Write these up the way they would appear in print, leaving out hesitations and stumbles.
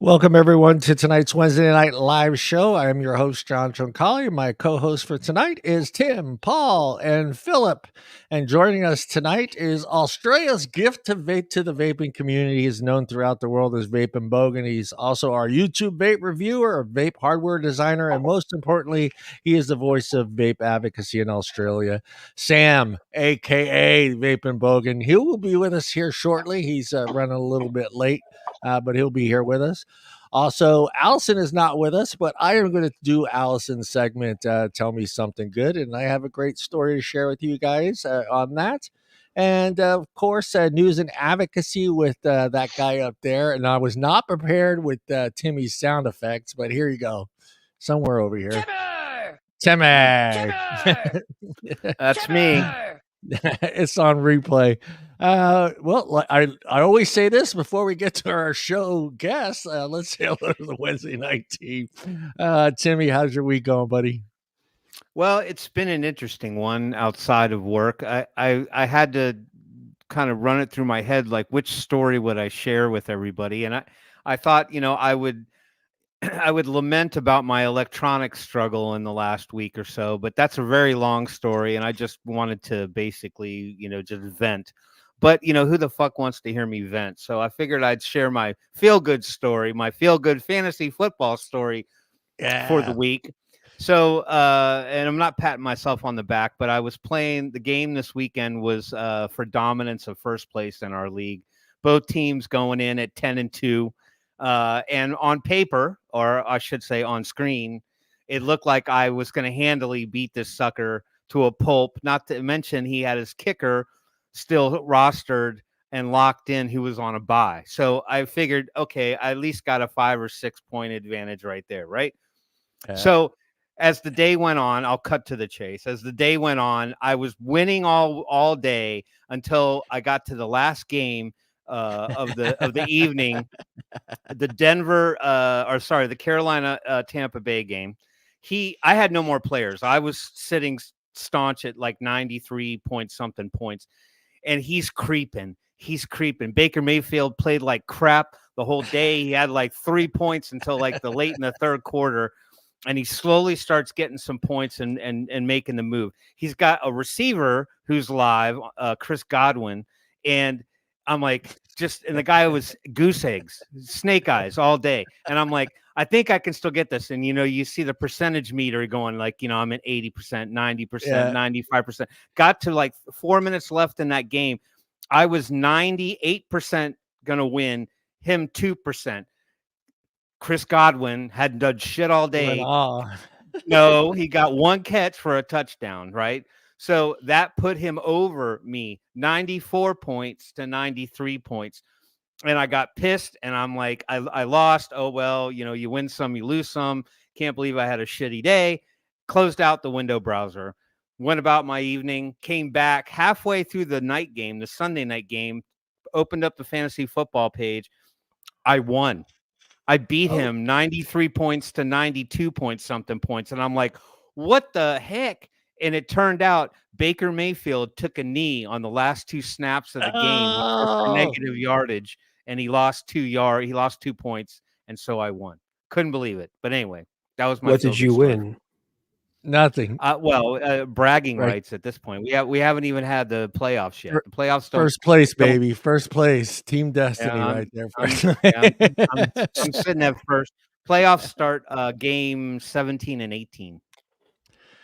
Welcome, everyone, to tonight's Wednesday night live show. I am your host, John Truncali. My co-host for tonight is Tim, Paul, and Philip. And joining us tonight is Australia's gift to vape to the vaping community. He's known throughout the world as Vaping Bogan. He's also our YouTube vape reviewer, a vape hardware designer, and most importantly, he is the voice of vape advocacy in Australia. Sam, aka Vaping Bogan. He will be with us here shortly. He's running a little bit late. But he'll be here with us. Also, Allison is not with us, but I am going to do Allison's segment, Tell Me Something Good. And I have a great story to share with you guys on that. And of course, news and advocacy with that guy up there. And I was not prepared with Timmy's sound effects, but here you go. Somewhere over here. Timmy! That's me. It's on replay. Well, I always say this before we get to our show guests. Let's say hello to the Wednesday night team. Timmy, how's your week going, buddy? Well, it's been an interesting one outside of work. I had to kind of run it through my head, like which story would I share with everybody, and I thought, I would I would lament about my electronic struggle in the last week or so, but that's a very long story, and I just wanted to basically, just vent. But who the fuck wants to hear me vent? So I figured I'd share my feel-good story, my feel-good fantasy football story for the week. So, and I'm not patting myself on the back, but I was playing the game this weekend was for dominance of first place in our league. Both teams going in at 10-2. And on paper, or I should say on screen, it looked like I was going to handily beat this sucker to a pulp. Not to mention he had his kicker still rostered and locked in who was on a bye. So I figured, okay, I at least got a 5 or 6 point advantage right there, right? So as the day went on, I'll cut to the chase. As the day went on, I was winning all day until I got to the last game of the evening, the the Carolina Tampa Bay game. I had no more players. I was sitting staunch at like 93 point something points, and he's creeping. Baker Mayfield played like crap the whole day. He had like 3 points until like the late in the third quarter. And he slowly starts getting some points and making the move. He's got a receiver who's live, Chris Godwin, and I'm like, and the guy was goose eggs, snake eyes all day. And I'm like, I think I can still get this. And, you see the percentage meter going like, I'm at 80%, 90%, 95%. Got to like 4 minutes left in that game. I was 98% going to win, him 2%. Chris Godwin hadn't done shit all day. No, he got one catch for a touchdown, right? So that put him over me, 94 points to 93 points. And I got pissed, and I'm like, I lost. Oh, well, you win some, you lose some. Can't believe I had a shitty day. Closed out the window browser, went about my evening, came back halfway through the night game, the Sunday night game, opened up the fantasy football page. I won. I beat him 93 points to 92 point something points. And I'm like, what the heck? And it turned out Baker Mayfield took a knee on the last 2 snaps of the game for negative yardage, and he lost 2 points. And so I won. Couldn't believe it. But anyway, that was my What did you win? Nothing. Bragging rights at this point. We haven't even had the playoffs yet. The playoffs first place, baby. First place. Team Destiny right there. I'm sitting at first. Playoffs start game 17 and 18.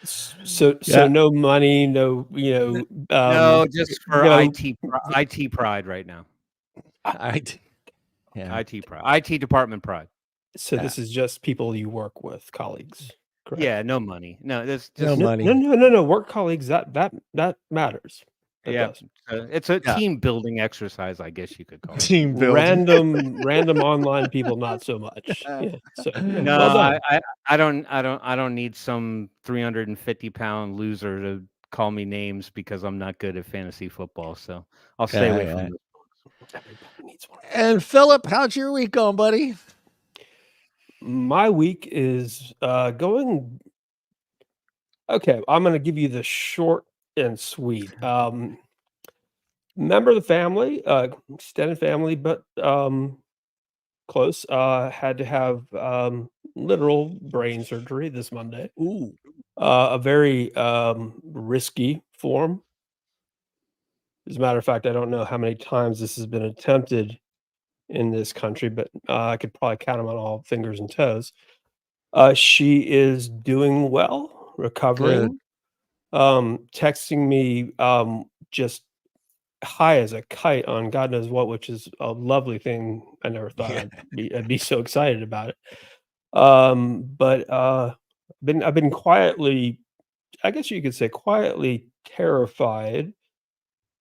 So no money, no, no, just for IT pride right now. IT pride, IT department pride. So this is just people you work with, colleagues. Correct. Yeah, no money. No, there's no money. No. Work colleagues. That matters. It's a team building exercise, I guess you could call it. Team building. Random online people, not so much. No, I don't need some 350-pound loser to call me names because I'm not good at fantasy football. So I'll stay away from this. And Philip, how's your week going, buddy? My week is going okay. I'm going to give you the short and sweet. Member of the family, extended family, but close. Had to have literal brain surgery this Monday. Ooh. A very risky form. As a matter of fact, I don't know how many times this has been attempted in this country, but I could probably count them on all fingers and toes. She is doing well, recovering, texting me just high as a kite on God knows what, which is a lovely thing. I never thought I'd be so excited about it. But I've been quietly, I guess you could say quietly terrified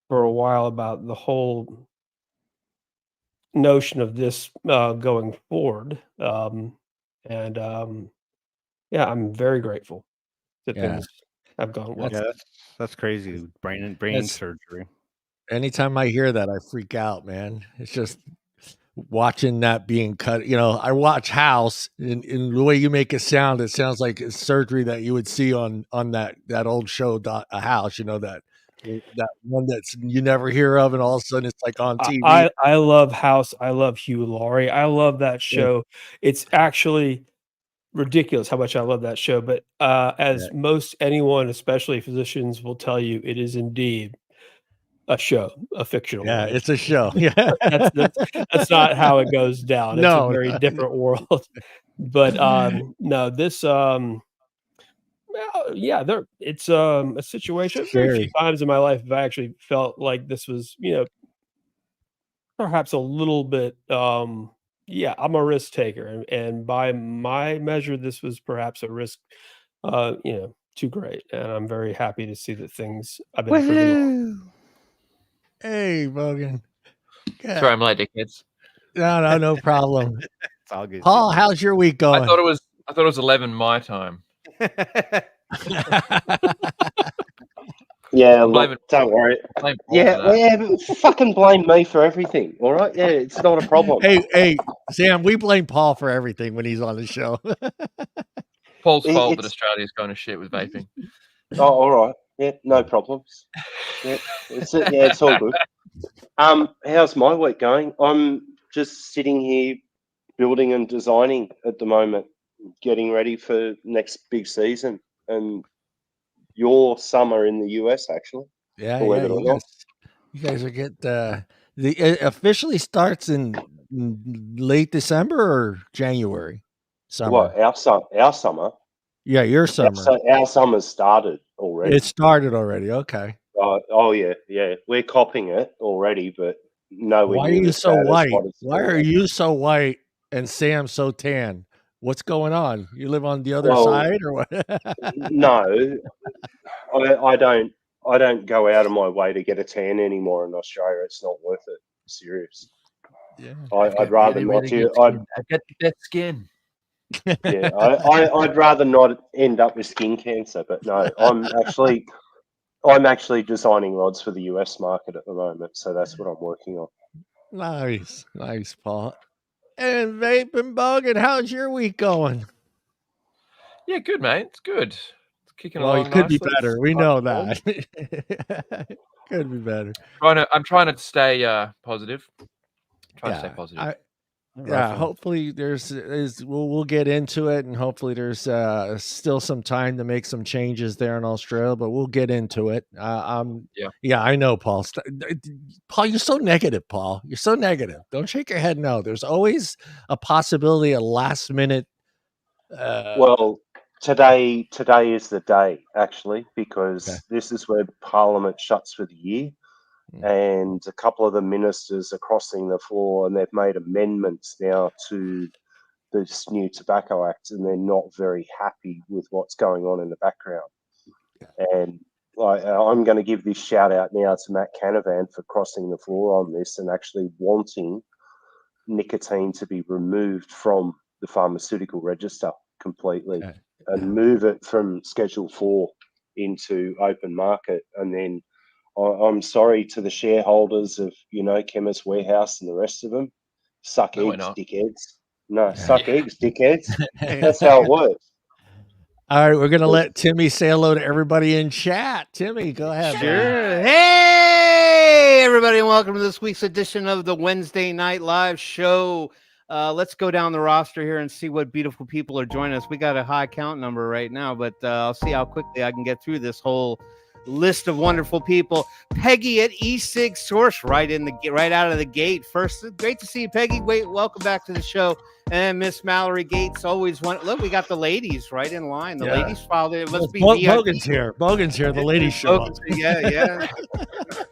for a while about the whole notion of this going forward. Yeah, I'm very grateful that things have gone well. Yeah, that's crazy. Brain surgery. Anytime I hear that, I freak out, man. It's just watching that being cut. You know, I watch House, and the way you make it sounds like a surgery that you would see on that old show, A House. You know, that one that's you never hear of, and all of a sudden it's like on TV. I love House. I love Hugh Laurie. I love that show. It's actually ridiculous how much I love that show. But as most anyone, especially physicians, will tell you, it is indeed a show, a fictional one. It's a show. Yeah. that's not how it goes down. It's No, a very different world. But no, this well, yeah, it's a situation. Very few times in my life have I actually felt like this was, perhaps a little bit yeah, I'm a risk taker, and by my measure, this was perhaps a risk too great. And I'm very happy to see that things have been pretty long. Hey, Bogan. Sorry, I'm late, dickheads. No problem. It's all good. Paul, how's your week going? I thought it was 11 my time. Yeah, look, don't worry. But fucking blame me for everything. All right, yeah, it's not a problem. Hey, Sam, we blame Paul for everything when he's on the show. Paul's fault that Australia's going to shit with vaping. Oh, all right. Yeah, no problems. Yeah, it's all good. How's my week going? I'm just sitting here building and designing at the moment, getting ready for next big season. And your summer in the US, actually. Yeah, you guys are it officially starts in late December or January. Summer. What, our summer? Yeah, your summer. Our summer's started already. It started already. Okay. Oh yeah. We're copying it already, but no. Why are you so white? Why are you so white and Sam so tan? What's going on? You live on the other side, or what? No, I don't go out of my way to get a tan anymore in Australia. It's not worth it. I'm serious. Yeah, I'd rather not. I'd get that skin. Yeah, I'd rather not end up with skin cancer. But no, I'm actually designing rods for the US market at the moment, so that's what I'm working on. Nice, Paul. And Vaping Bogan, how's your week going? Yeah, good, mate. It's good. It's kicking along. Well, it could be better. We know that. Could be better. I'm trying to stay positive. To stay positive. Hopefully we'll get into it, and hopefully there's still some time to make some changes there in Australia, but we'll get into it. I know, Paul. Paul, you're so negative, Paul. You're so negative. Don't shake your head no. There's always a possibility, a last minute. Well, today is the day, actually, because this is where Parliament shuts for the year. And a couple of the ministers are crossing the floor, and they've made amendments now to this new Tobacco Act, and they're not very happy with what's going on in the background. And I'm going to give this shout out now to Matt Canavan for crossing the floor on this and actually wanting nicotine to be removed from the pharmaceutical register completely and move it from Schedule 4 into open market. And then I'm sorry to the shareholders of, Chemist Warehouse and the rest of them. Suck eggs, dickheads. No, suck eggs, dickheads. That's how it works. All right, we're going to let Timmy say hello to everybody in chat. Timmy, go ahead. Sure. Man. Hey, everybody, and welcome to this week's edition of the Wednesday Night Live Show. Let's go down the roster here and see what beautiful people are joining us. We got a high count number right now, but I'll see how quickly I can get through this whole list of wonderful people. Peggy at eSig Source, right out of the gate. First, great to see you, Peggy. Welcome back to the show. And Miss Mallory Gates, always look. We got the ladies right in line. The ladies filed. It must be Bogan's here. Bogan's here. The ladies show up. Yeah.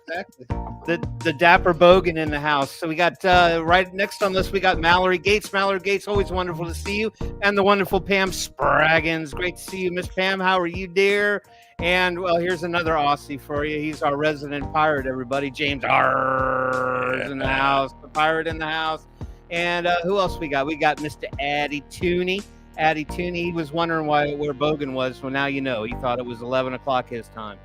Exactly. The dapper Bogan in the house. So we got right next on this. We got Mallory Gates. Mallory Gates, always wonderful to see you. And the wonderful Pam Spraggins. Great to see you, Miss Pam. How are you, dear? And, well, here's another Aussie for you. He's our resident pirate, everybody. James R.'s in the house. The pirate in the house. And who else we got? We got Mr. Addy Tooney. Addy Tooney, he was wondering where Bogan was. Well, now you know. He thought it was 11 o'clock his time.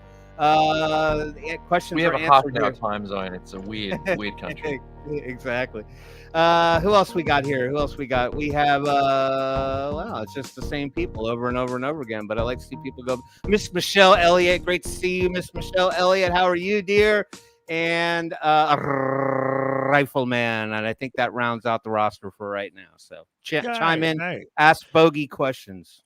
Questions we have are a half answered an hour here. time zone. It's a weird country. Exactly. Who else we got here? We have, wow, it's just the same people over and over and over again, but I like to see people go. Miss Michelle Elliott, great to see you, Miss Michelle Elliott. How are you, dear? And Rifleman, and I think that rounds out the roster for right now. So chime in, ask bogey questions.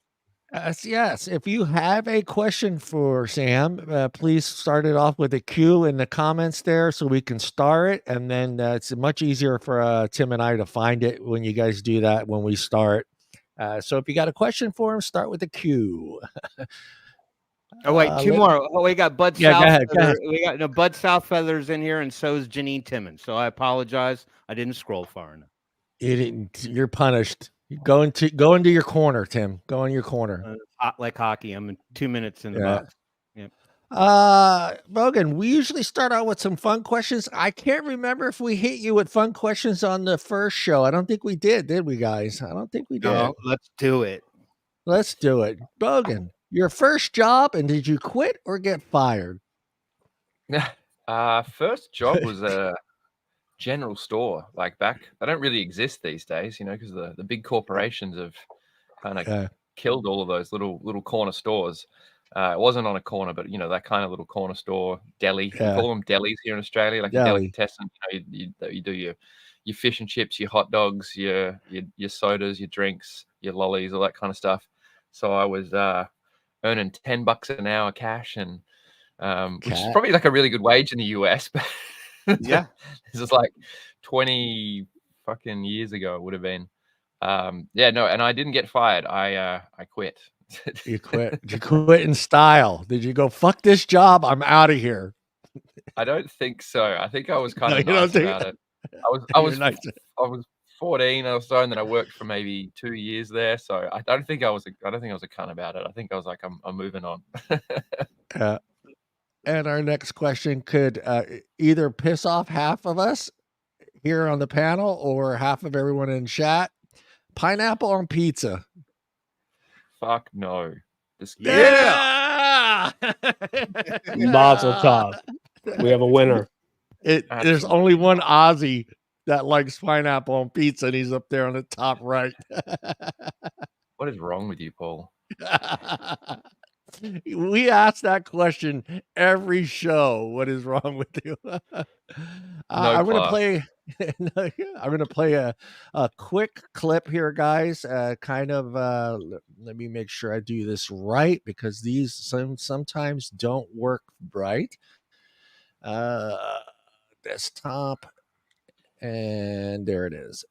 Yes, if you have a question for Sam, please start it off with a Q in the comments there so we can start it. And then it's much easier for Tim and I to find it when you guys do that when we start. So if you got a question for him, start with a Q. Oh, wait, two more. Oh, we got Bud Go ahead. We got Bud Southfeather's in here, and so is Janine Timmons. So I apologize. I didn't scroll far enough. You're punished. Go into your corner, Tim. Go in your corner. Like hockey. I'm in 2 minutes in the box. Yep. Bogan, we usually start out with some fun questions. I can't remember if we hit you with fun questions on the first show. I don't think we did we, guys? I don't think we did. No, let's do it. Let's do it. Bogan, your first job, and did you quit or get fired? First job was a general store. Like back, they don't really exist these days, because the big corporations have kind of killed all of those little corner stores. It wasn't on a corner, but that kind of little corner store deli. We call them delis here in Australia, like a delicatessen. You do your fish and chips, your hot dogs, your sodas, your drinks, your lollies, all that kind of stuff. So I was earning $10 an hour cash, and which is probably like a really good wage in the US. But yeah, this is like 20 fucking years ago. It would have been. And I didn't get fired. I quit. You quit. Did you quit in style? Did you go, fuck this job, I'm out of here? I don't think so. I think I was kind of nice about it. I was 14 or so, and then I worked for maybe 2 years there. So I don't think I was a cunt about it. I think I was like, I'm moving on. And our next question could either piss off half of us here on the panel or half of everyone in chat. Pineapple on pizza. Fuck no. Yeah. Mazel tov. We have a winner. There's only one Aussie that likes pineapple on pizza, and he's up there on the top right. What is wrong with you, Paul? We ask that question every show. What is wrong with you? I'm going to play a quick clip here, guys. Let me make sure I do this right, because these sometimes don't work right. Desktop, and there it is.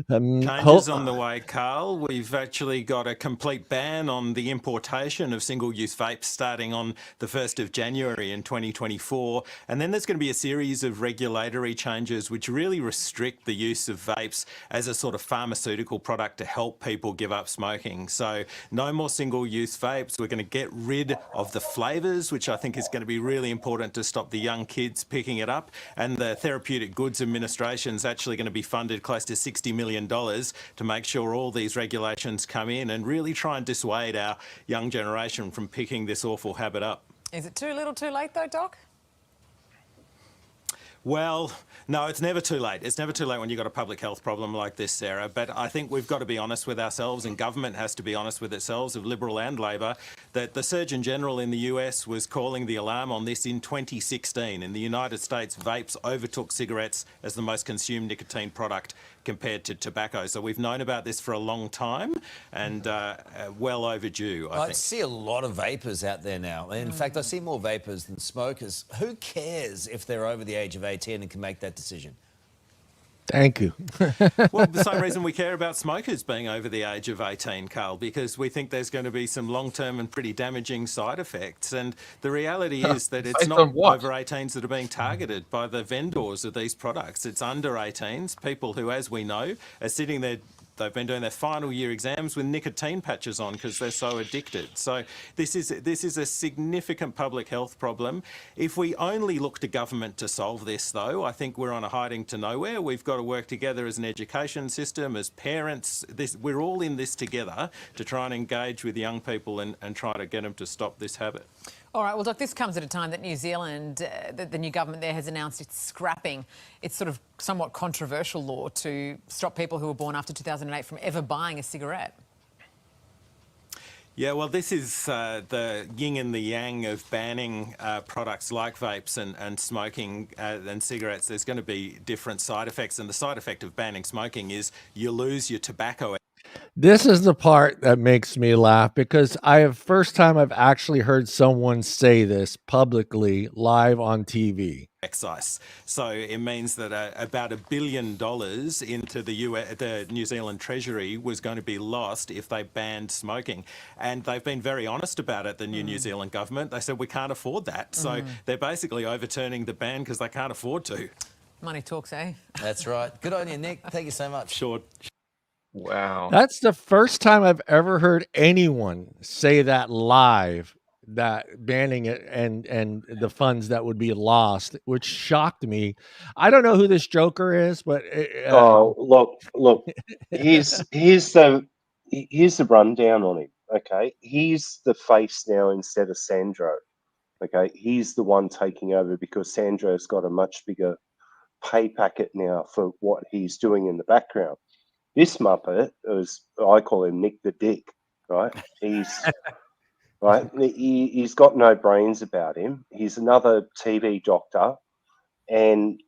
Changes on the way, Carl. We've actually got a complete ban on the importation of single-use vapes starting on the 1st of January in 2024. And then there's going to be a series of regulatory changes which really restrict the use of vapes as a sort of pharmaceutical product to help people give up smoking. So no more single-use vapes. We're going to get rid of the flavours, which I think is going to be really important to stop the young kids picking it up. And the Therapeutic Goods Administration is actually going to be funded close to $60 million to make sure all these regulations come in and really try and dissuade our young generation from picking this awful habit up. Is it too little too late though, Doc? Well, no, it's never too late. It's never too late when you've got a public health problem like this, Sarah. But I think we've got to be honest with ourselves, and government has to be honest with itself, of Liberal and Labor, that the Surgeon General in the US was calling the alarm on this in 2016. In the United States, vapes overtook cigarettes as the most consumed nicotine product compared to tobacco. So we've known about this for a long time, and well overdue, I think. See a lot of vapors out there now. In fact, I see more vapors than smokers. Who cares if they're over the age of 18 and can make that decision? Thank you. Well, the same reason we care about smokers being over the age of 18, Carl, because we think there's going to be some long-term and pretty damaging side effects. And the reality is that it's not over 18s that are being targeted by the vendors of these products. It's under 18s, people who, as we know, are sitting there. They've been doing their final year exams with nicotine patches on because they're so addicted. So this is a significant public health problem. If we only look to government to solve this, though, I think we're on a hiding to nowhere. We've got to work together as an education system, as parents. We're all in this together to try and engage with young people and try to get them to stop this habit. All right, well, Doc, this comes at a time that New Zealand, the new government there has announced it's scrapping its sort of somewhat controversial law to stop people who were born after 2008 from ever buying a cigarette. Yeah, well, this is the yin and the yang of banning products like vapes and smoking and cigarettes. There's going to be different side effects, and the side effect of banning smoking is you lose your tobacco. This is the part that makes me laugh, because first time I've actually heard someone say this publicly live on TV. Excise. So it means that about $1 billion into the New Zealand Treasury was going to be lost if they banned smoking. And they've been very honest about it, the New Zealand government. They said we can't afford that. So they're basically overturning the ban because they can't afford to. Money talks, eh? That's right. Good on you, Nick. Thank you so much. Sure. Wow. That's the first time I've ever heard anyone say that live, that banning it and the funds that would be lost, which shocked me. I don't know who this joker is, but look, here's the rundown on him. Okay, he's the face now instead of Sandro. Okay, he's the one taking over because Sandro's got a much bigger pay packet now for what he's doing in the background. This Muppet I call him Nick the Dick, right? He's he's got no brains about him. He's another TV doctor. And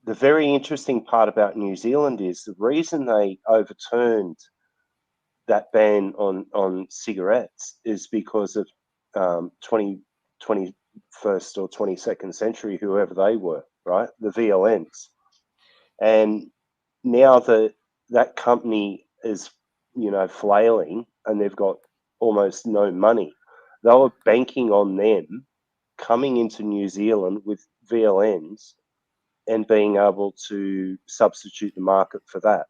the very interesting part about New Zealand is the reason they overturned that ban on cigarettes is because of 21st or 22nd century, whoever they were, right? The VLNs. And now that company is, flailing, and they've got almost no money. They were banking on them coming into New Zealand with VLNs and being able to substitute the market for that.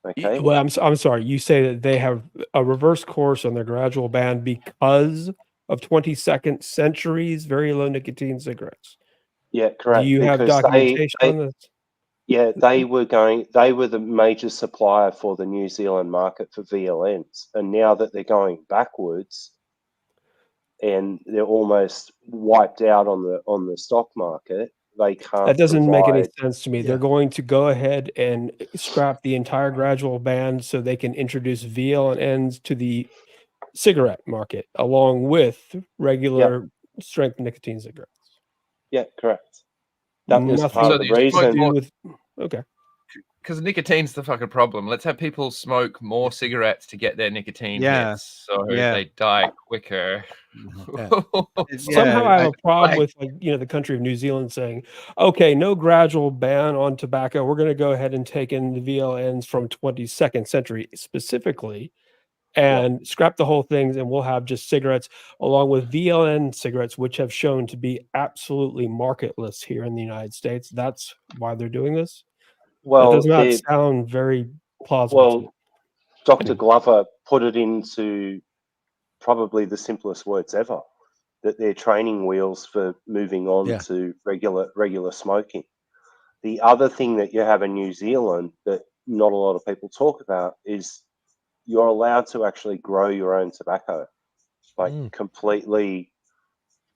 Okay. Well, I'm sorry. You say that they have a reverse course on their gradual ban because of 22nd century's very low nicotine cigarettes. Yeah, correct. Do you have documentation on this? Yeah, they were the major supplier for the New Zealand market for VLNs. And now that they're going backwards and they're almost wiped out on the stock market, they can't. That doesn't make any sense to me. Yeah. They're going to go ahead and scrap the entire gradual ban so they can introduce VLNs to the cigarette market along with regular strength nicotine cigarettes. Yeah, correct. That was part of the reason. Okay. Because nicotine's the fucking problem. Let's have people smoke more cigarettes to get their nicotine hits, so they die quicker. Somehow I have a problem with the country of New Zealand saying, okay, no gradual ban on tobacco. We're going to go ahead and take in the VLNs from 22nd century specifically and scrap the whole thing, and we'll have just cigarettes along with VLN cigarettes, which have shown to be absolutely marketless here in the United States. That's why they're doing this. Well, that does not sound very plausible. Well, Dr. Glover put it into probably the simplest words ever, that they're training wheels for moving on to regular smoking. The other thing that you have in New Zealand that not a lot of people talk about is you're allowed to actually grow your own tobacco, completely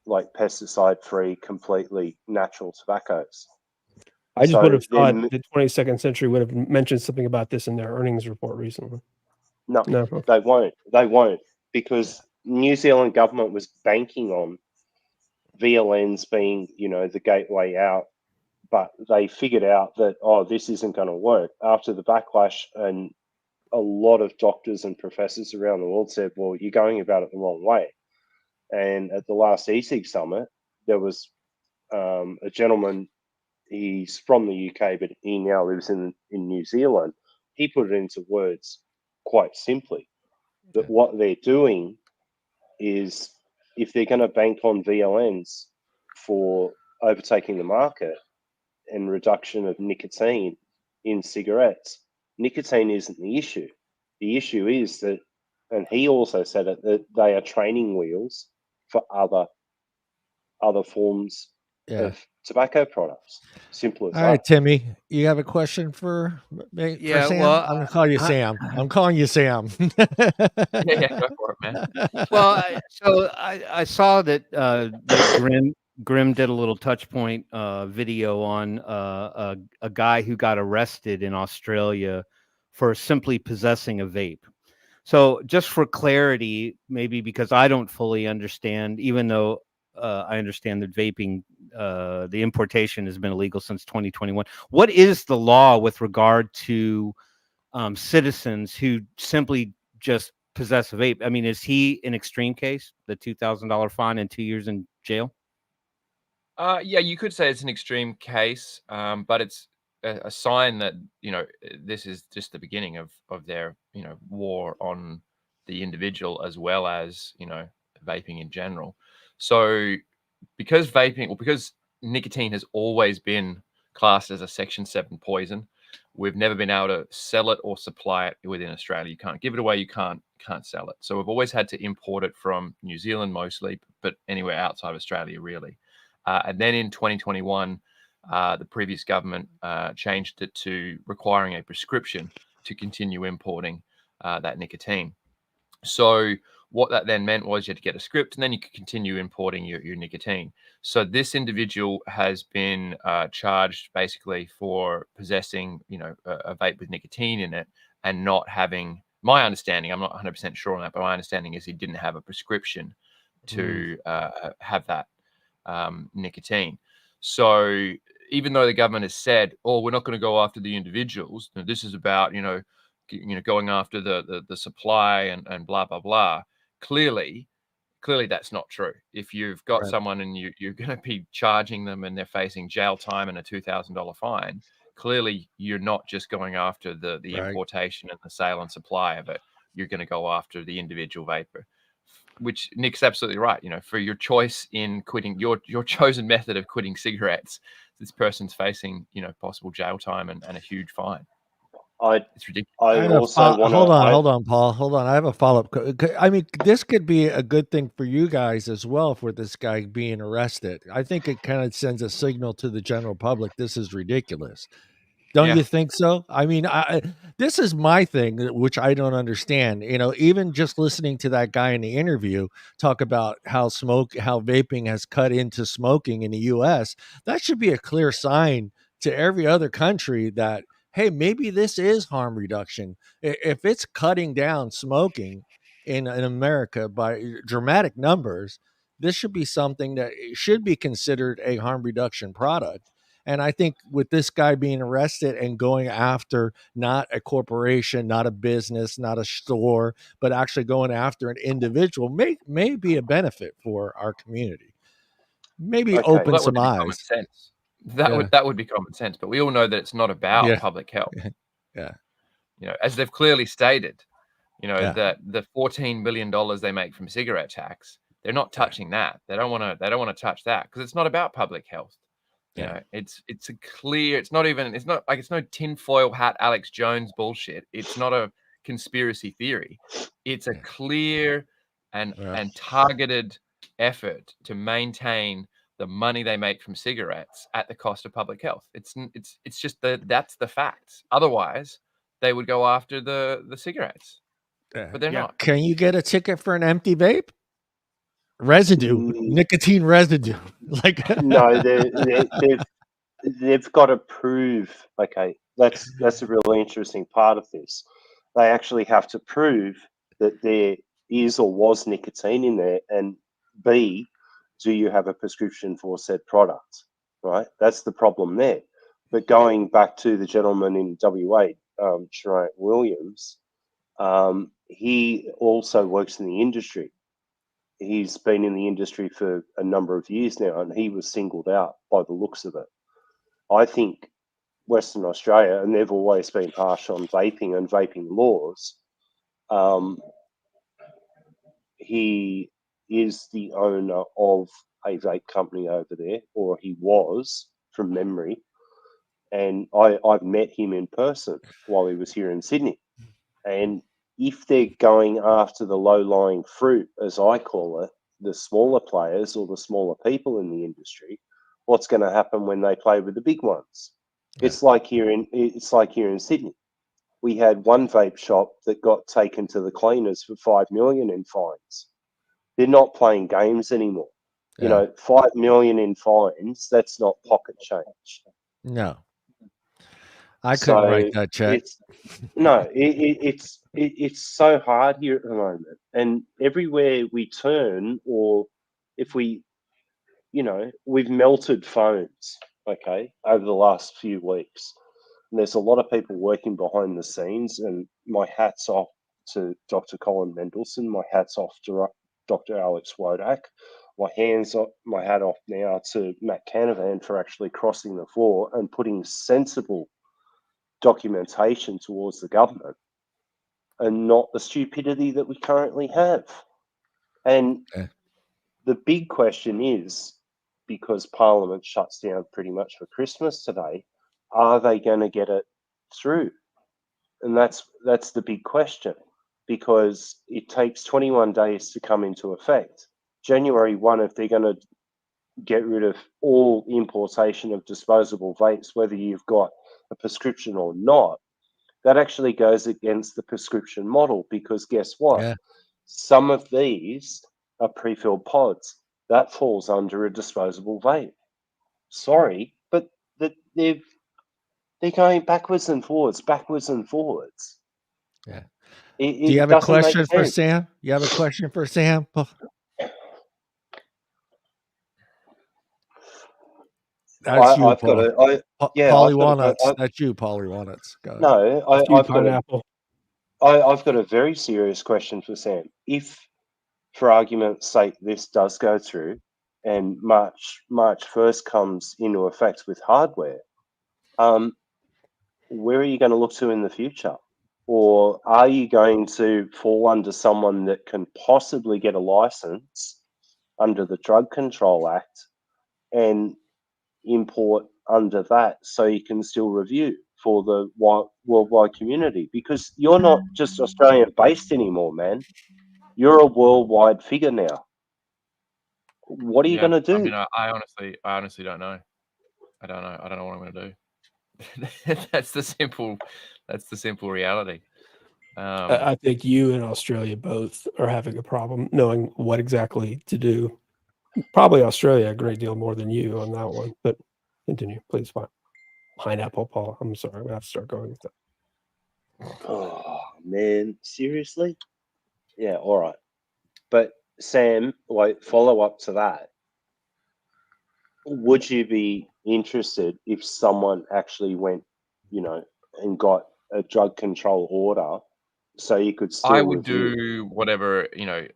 pesticide free, completely natural tobaccos. I just So would have thought then, the 22nd Century would have mentioned something about this in their earnings report recently. no, No, okay. they won't. They won't, because New Zealand government was banking on VLNs being, the gateway out, but they figured out that, this isn't going to work after the backlash, and a lot of doctors and professors around the world said, well, you're going about it the wrong way. And at the last e-cig summit, there was a gentleman, he's from the UK, but he now lives in New Zealand. He put it into words quite simply, that what they're doing is, if they're going to bank on VLNs for overtaking the market and reduction of nicotine in cigarettes, nicotine isn't the issue. The issue is that, and he also said it, that they are training wheels for other forms of tobacco products. Simple as that. All right, Timmy, you have a question for Sam? Well, I'm gonna call you Sam. I'm calling you Sam. Yeah, go for it, man. Well, I saw that Grim did a little touch point video on a guy who got arrested in Australia for simply possessing a vape. So just for clarity, maybe because I don't fully understand, even though I understand that vaping, the importation has been illegal since 2021. What is the law with regard to citizens who simply just possess a vape? I mean, is he an extreme case, the $2,000 fine and 2 years in jail? Yeah, you could say it's an extreme case, but it's a sign that, this is just the beginning of their, war on the individual, as well as, vaping in general. So because nicotine has always been classed as a Section 7 poison, we've never been able to sell it or supply it within Australia. You can't give it away, you can't sell it. So we've always had to import it from New Zealand mostly, but anywhere outside of Australia, really. And then in 2021, the previous government changed it to requiring a prescription to continue importing that nicotine. So what that then meant was you had to get a script, and then you could continue importing your nicotine. So this individual has been charged basically for possessing, a vape with nicotine in it, and not having, my understanding, I'm not 100% sure on that, but my understanding is he didn't have a prescription to have that nicotine. So even though the government has said, we're not going to go after the individuals, this is about, going after the supply and blah, blah, blah. Clearly that's not true. If you've got someone and you're going to be charging them and they're facing jail time and a $2,000 fine, clearly you're not just going after the importation and the sale and supply of it. You're going to go after the individual vapor, which Nick's absolutely right. For your choice in quitting, your chosen method of quitting cigarettes, this person's facing, possible jail time and a huge fine. It's ridiculous. Hold on, Paul. Hold on. I have a follow-up. I mean, this could be a good thing for you guys as well, for this guy being arrested. I think it kind of sends a signal to the general public. This is ridiculous. Don't you think so? I mean, this is my thing, which I don't understand. Even just listening to that guy in the interview talk about how vaping has cut into smoking in the U.S., that should be a clear sign to every other country that, hey, maybe this is harm reduction. If it's cutting down smoking in America by dramatic numbers, this should be something that should be considered a harm reduction product. And I think with this guy being arrested and going after not a corporation, not a business, not a store, but actually going after an individual may be a benefit for our community. Maybe open some eyes. Common sense. That would be common sense. But we all know that it's not about public health. As they've clearly stated, that the $14 billion they make from cigarette tax, they're not touching that. They don't want to touch that because it's not about public health. It's no tinfoil hat Alex Jones bullshit. It's not a conspiracy theory. It's a clear and targeted effort to maintain the money they make from cigarettes at the cost of public health. It's just that's the facts. Otherwise, they would go after the cigarettes. But they're not. Can you get a ticket for an empty vape? Nicotine residue. No, they've got to prove. Okay, that's a really interesting part of this. They actually have to prove that there is or was nicotine in there, and B, do you have a prescription for said product? Right, that's the problem there. But going back to the gentleman in WA, Trent Williams, he also works in the industry. He's been in the industry for a number of years now, and he was singled out by the looks of it. I think Western Australia, and they've always been harsh on vaping and vaping laws. He is the owner of a vape company over there, or he was from memory. And I've met him in person while he was here in Sydney. And if they're going after the low-lying fruit, as I call it, the smaller players or the smaller people in the industry, what's going to happen when they play with the big ones? Yeah. It's like here in Sydney. We had one vape shop that got taken to the cleaners for $5 million in fines. They're not playing games anymore. Yeah. You know, $5 million in fines, that's not pocket change. No. I couldn't write that check. It's so hard here at the moment. And everywhere we turn, or if we, you know, we've melted phones, okay, over the last few weeks. And there's a lot of people working behind the scenes, and my hat's off to Dr. Colin Mendelsohn. My hat's off to Dr. Alex Wodak. My hat off now to Matt Canavan for actually crossing the floor and putting sensible documentation towards the government, and not the stupidity that we currently have. And the big question is, because Parliament shuts down pretty much for Christmas today, are they going to get it through? And that's the big question, because it takes 21 days to come into effect. January 1, if they're going to get rid of all importation of disposable vapes, whether you've got a prescription or not, that actually goes against the prescription model, because guess what? Yeah. Some of these are pre-filled pods. That falls under a disposable vape. Sorry, but they're going backwards and forwards. Yeah. Do you have a question for Sam? You have a question for Sam? That's you, Paul. Polly Walnuts. That's you, Polly Walnuts. No, I've got a very serious question for Sam. If, for argument's sake, this does go through, and March 1st comes into effect with hardware, where are you going to look to in the future? Or are you going to fall under someone that can possibly get a license under the Drug Control Act and import under that, so you can still review for the worldwide community? Because you're not just Australian based anymore, man. You're a worldwide figure now. What are you going to do? I mean, I honestly don't know. I don't know what I'm going to do. That's the simple reality. I think you and Australia both are having a problem knowing what exactly to do. Probably Australia a great deal more than you on that one, but continue, please. Fine. Pineapple Paul. I'm sorry, I'm gonna have to start going with that. Oh man, seriously? Yeah, all right. But Sam, like, follow up to that. Would you be interested if someone actually went, you know, and got a drug control order, so you could still I would do whatever, you know.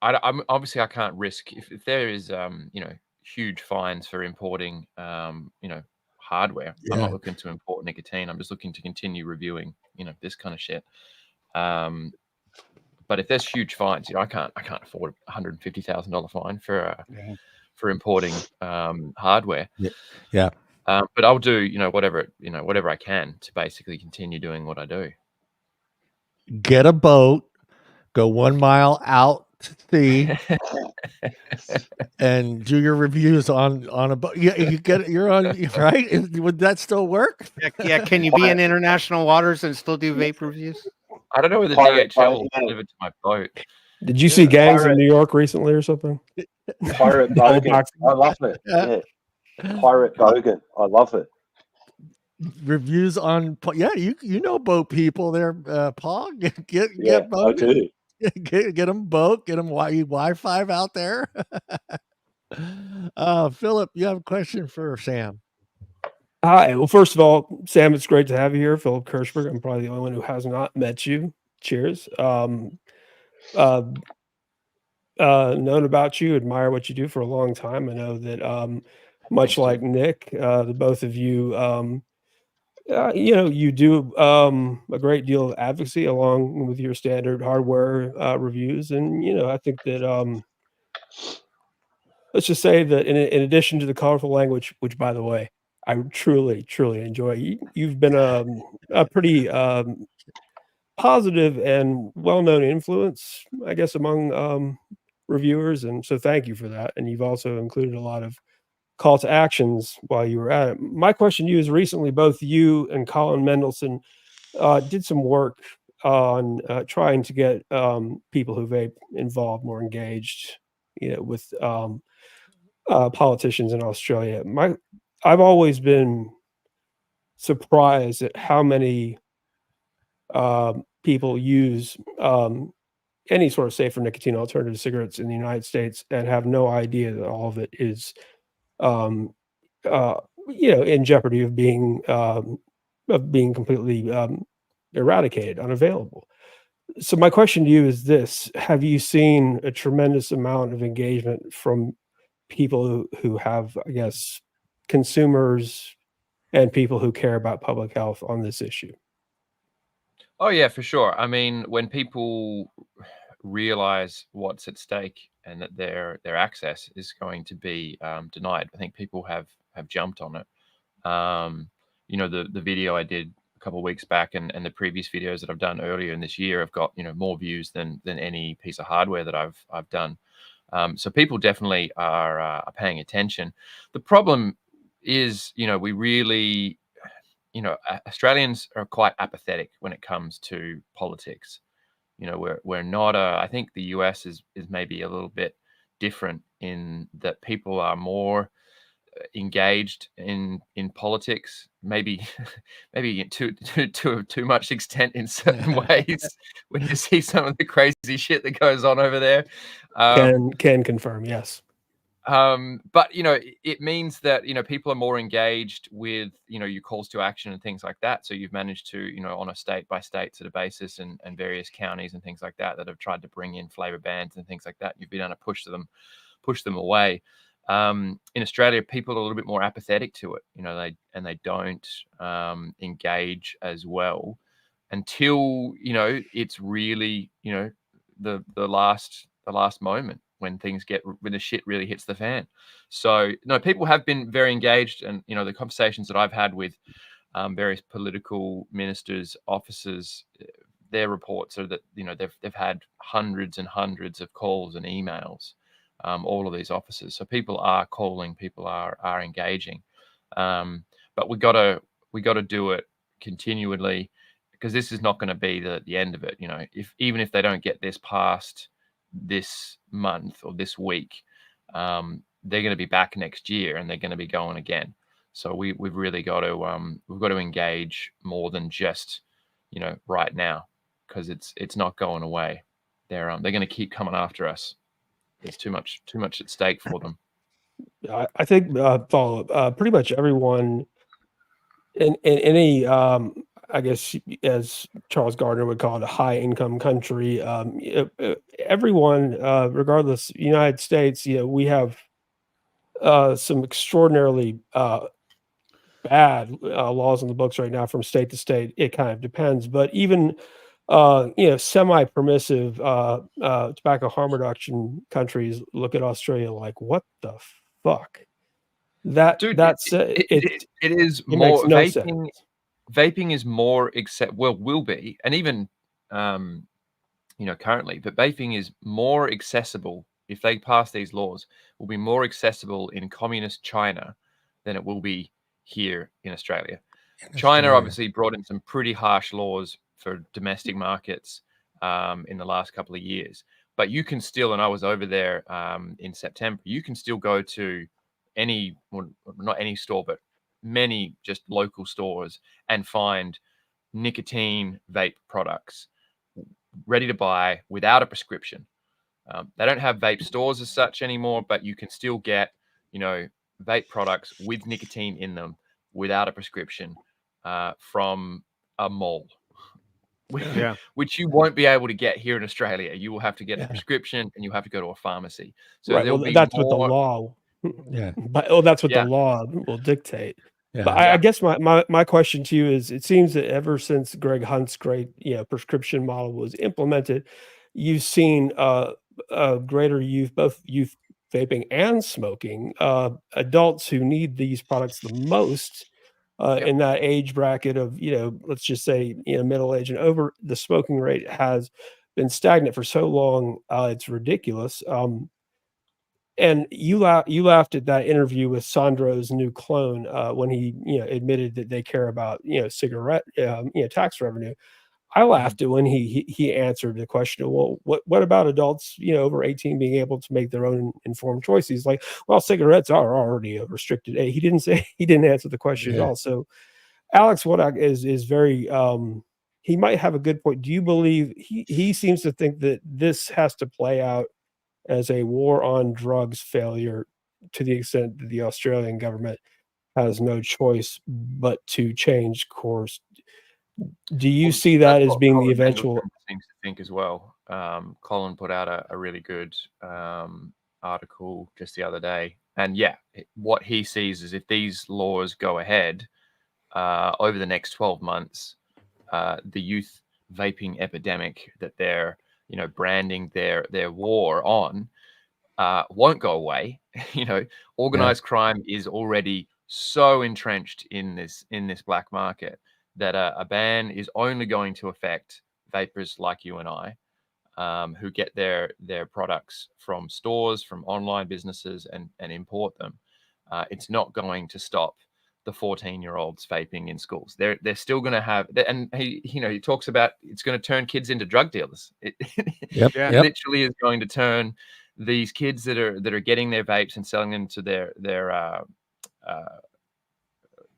I'm obviously, I can't risk if there is you know, huge fines for importing you know, hardware. I'm not looking to import nicotine. I'm just looking to continue reviewing, you know, this kind of shit. But if there's huge fines, you know, I can't afford a $150,000 fine for importing hardware. Yeah. But I'll do, you know, whatever I can to basically continue doing what I do. Get a boat, go 1 mile out to sea, and do your reviews on a boat. Yeah, you're on, right? Would that still work? Yeah. Can you be in international waters and still do vape reviews? I don't know whether DHL will deliver to my boat. Did you see gangs in New York recently or something? Pirate Bogan. I love it. Yeah. Pirate Bogan. I love it. Reviews on, you know boat people there, Paul. Get Yeah, I Bogan. do. Get them boat. Get them Wi-Fi out there. Philip, you have a question for Sam? Hi. Well, first of all, Sam, it's great to have you here. Phillip Kirschberg. I'm probably the only one who has not met you. Cheers. Known about you, admire what you do for a long time. I know that much like Nick, the both of you, you do a great deal of advocacy along with your standard hardware reviews, and I think that let's just say that in addition to the colorful language, which by the way, I truly enjoy, you've been a pretty positive and well-known influence, I guess, among reviewers, and so thank you for that. And you've also included a lot of call to actions while you were at it. My question to you is, recently both you and Colin Mendelsohn did some work on trying to get people who vape involved, more engaged, with politicians in Australia. I've always been surprised at how many people use any sort of safer nicotine alternative to cigarettes in the United States and have no idea that all of it is, in jeopardy of being completely eradicated, unavailable. So my question to you is this: have you seen a tremendous amount of engagement from people who have, I guess, consumers and people who care about public health on this issue? Oh yeah, for sure. I mean, when people realize what's at stake and that their access is going to be denied, I think people have jumped on it. The video I did a couple of weeks back and the previous videos that I've done earlier in this year have got more views than any piece of hardware that I've done. So people definitely are paying attention. The problem is, we really, Australians are quite apathetic when it comes to politics. We're not I think the US is maybe a little bit different in that people are more engaged in politics, maybe to too much extent in certain ways. When you see some of the crazy shit that goes on over there, Can confirm, yes. but it means that people are more engaged with your calls to action and things like that. So you've managed to on a state by state sort of basis and various counties and things like that have tried to bring in flavor bans and things like that. You've been able to push them away. In Australia, people are a little bit more apathetic to it. They don't engage as well until it's really the last moment when the shit really hits the fan. So no, people have been very engaged, and the conversations that I've had with various political ministers, officers, their reports are that they've had hundreds and hundreds of calls and emails. All of these officers. So people are calling, people are engaging, but we got to do it continually, because this is not going to be the end of it. Even if they don't get this passed this month or this week, they're going to be back next year and they're going to be going again. So we've really got to engage more than just right now, because it's not going away. They're going to keep coming after us. There's too much at stake for them. I think pretty much everyone in any, I guess, as Charles Gardner would call it, a high income country, everyone, regardless, United States, we have some extraordinarily bad laws in the books right now from state to state. It kind of depends, but even semi-permissive tobacco harm reduction countries look at Australia like, what the fuck? Dude, it is more no vaping. Vaping is more will be, and even currently, but vaping is more accessible. If they pass these laws, will be more accessible in communist China than it will be here in Australia. China obviously brought in some pretty harsh laws for domestic markets in the last couple of years, but you can still, and I was over there in September, you can still go to any, well, not any store, but many just local stores and find nicotine vape products ready to buy without a prescription. They don't have vape stores as such anymore, but you can still get, you know, vape products with nicotine in them without a prescription from a mall, which you won't be able to get here in Australia. You will have to get a prescription and you have to go to a pharmacy. So right. Well, that's what the law. But that's what the law will dictate. But I guess my question to you is: it seems that ever since Greg Hunt's great prescription model was implemented, you've seen greater youth, both youth vaping and smoking, adults who need these products the most in that age bracket of, let's just say, middle age and over. The smoking rate has been stagnant for so long, it's ridiculous. And you laughed at that interview with Sandro's new clone when he admitted that they care about cigarette tax revenue. I laughed at when he answered the question, well, what about adults over 18 being able to make their own informed choices? He's like, well, cigarettes are already a restricted age. He didn't answer the question at all. So Alex Wodak is very he might have a good point. Do you believe he seems to think that this has to play out as a war on drugs failure, to the extent that the Australian government has no choice but to change course? Do you see that as being the eventual? Seems to think as well. Colin put out a really good article just the other day, and what he sees is if these laws go ahead over the next 12 months, the youth vaping epidemic that they're branding their war on won't go away. Organized crime is already so entrenched in this black market that a ban is only going to affect vapors like you and I, who get their products from stores, from online businesses, and import them. It's not going to stop the 14-year-olds vaping in schools. They're still going to have, and he talks about it's going to turn kids into drug dealers. It literally is going to turn these kids that are getting their vapes and selling them to their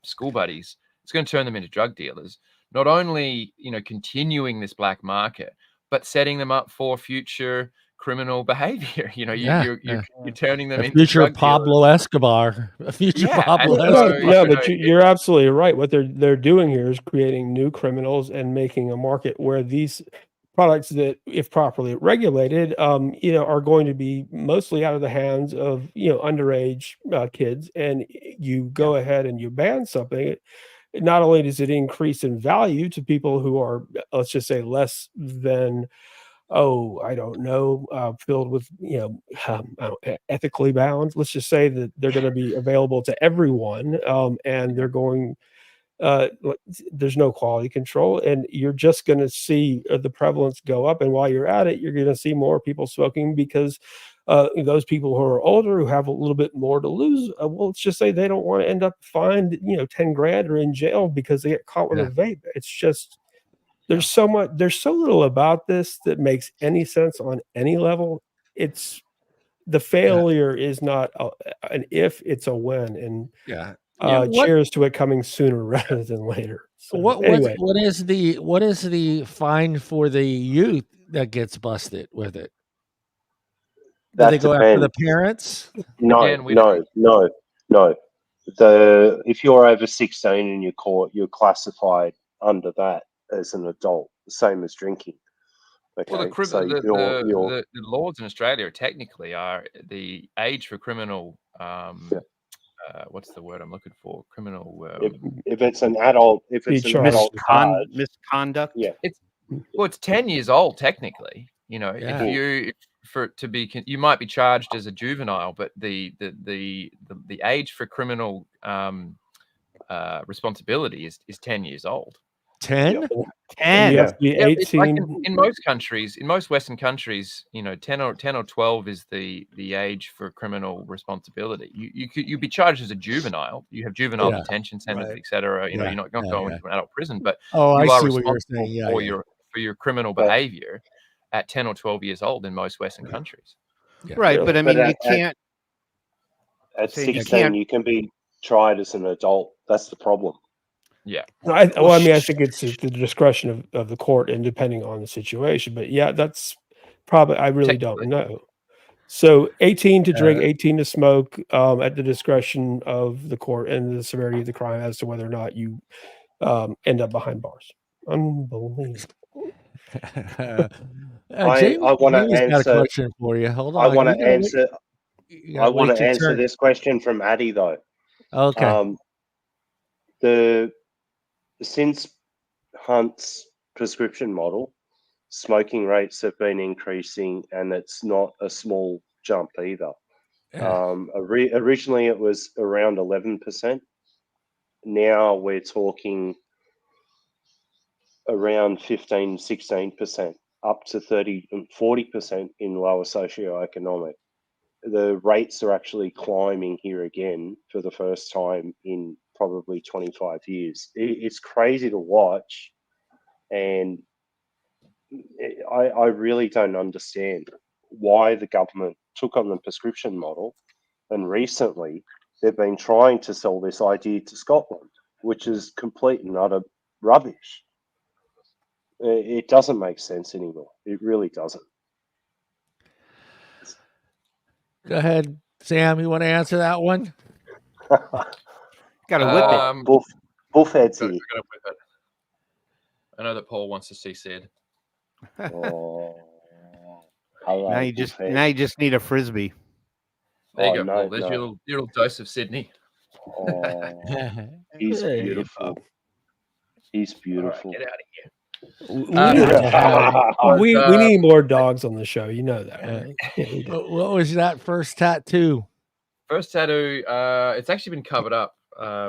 school buddies. It's going to turn them into drug dealers. Not only continuing this black market, but setting them up for future criminal behavior. You're turning them into future drug Pablo dealers. Escobar. A future Pablo Escobar. Yeah, but you're absolutely right. What they're doing here is creating new criminals and making a market where these products that, if properly regulated, are going to be mostly out of the hands of underage kids. And you go ahead and you ban something. Not only does it increase in value to people who are, let's just say, less than, filled with, ethically bound. Let's just say that they're going to be available to everyone, and they're going, there's no quality control, and you're just going to see the prevalence go up. And while you're at it, you're going to see more people smoking because those people who are older, who have a little bit more to lose, well, let's just say they don't want to end up fined, 10 grand or in jail because they get caught with a vape. It's just, there's so little about this that makes any sense on any level. It's the failure is not an if, it's a when. And cheers to it coming sooner rather than later. So, what is the fine for the youth that gets busted with it? Do they go after the parents? No. If you're over 16 and you're caught, you're classified under that as an adult, the same as drinking. Okay, well, the laws in Australia technically are the age for criminal. What's the word I'm looking for? Criminal. If it's an adult, misconduct. Yeah, it's 10 years old technically. You might be charged as a juvenile, but the age for criminal responsibility is 10 years old. 10? 10. You have to be 18. Like in most countries, in most Western countries, 10 or 12 is the age for criminal responsibility. You'd be charged as a juvenile. You have juvenile detention centers, etc. You're not going into an adult prison, but you are responsible for your criminal behavior at 10 or 12 years old in most Western countries. Right, but I mean, you can't. At So you 16, can't- you can be tried as an adult. That's the problem. Yeah. I think it's at the discretion of the court and depending on the situation. But yeah, that's probably, I really don't know. So 18 to drink, 18 to smoke, at the discretion of the court and the severity of the crime as to whether or not you end up behind bars. Unbelievable. Jamie's want to got a answer. question for you. Hold on. I want to answer. I want to your answer turn. this question from Addie though. Okay. Since Hunt's prescription model, smoking rates have been increasing, and it's not a small jump either. Originally, it was around 11%. Now we're talking around 15, 16%, up to 30 and 40% in lower socioeconomic. The rates are actually climbing here again for the first time in probably 25 years. It's crazy to watch, and I really don't understand why the government took on the prescription model, and recently they've been trying to sell this idea to Scotland, which is complete and utter rubbish. It doesn't make sense anymore. It really doesn't. Go ahead, Sam. You want to answer that one? Got to whip it. Bullhead's here. Gotta whip it. I know that Paul wants to see Sid. Oh, Now you just need a frisbee. There you go, Paul. There's your little dose of Sydney. Oh, he's beautiful. He's beautiful. Right, get out of here. We need more dogs on the show. You know that, right? Yeah, what was that first tattoo? First tattoo, it's actually been covered up.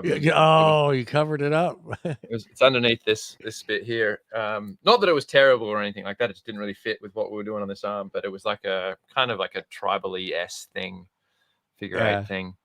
You covered it up. It's underneath this bit here. Not that it was terrible or anything like that. It just didn't really fit with what we were doing on this arm, but it was like a kind of like a tribal-y S thing, figure eight thing.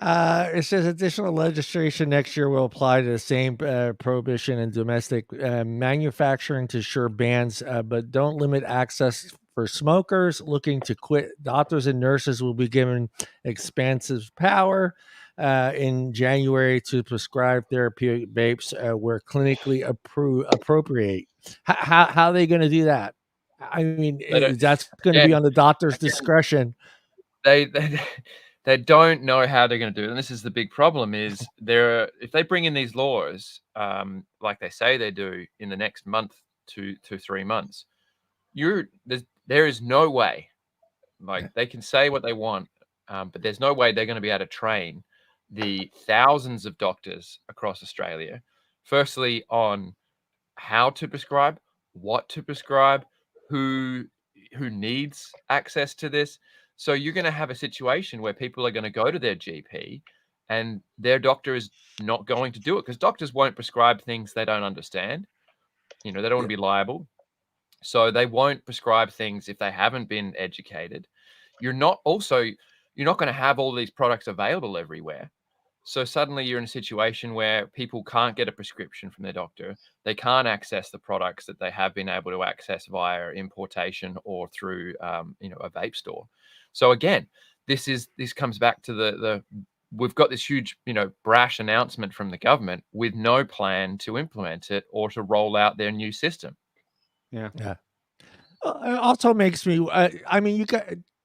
It says additional legislation next year will apply to the same prohibition in domestic manufacturing to ensure bans, but don't limit access for smokers looking to quit. Doctors and nurses will be given expansive power in January to prescribe therapeutic vapes where clinically appropriate. How are they going to do that? I mean, that's going to be on the doctor's discretion. They don't know how they're going to do it. And this is the big problem is if they bring in these laws, like they say they do in the next month to 3 months, there is no way, like they can say what they want, but there's no way they're going to be able to train the thousands of doctors across Australia, firstly on how to prescribe, what to prescribe, who needs access to this. So you're going to have a situation where people are going to go to their GP and their doctor is not going to do it because doctors won't prescribe things they don't understand. They don't want to be liable. So they won't prescribe things if they haven't been educated. You're not going to have all these products available everywhere. So suddenly you're in a situation where people can't get a prescription from their doctor. They can't access the products that they have been able to access via importation or through, a vape store. So again, this comes back to we've got this huge, brash announcement from the government with no plan to implement it or to roll out their new system. Yeah. It also makes me,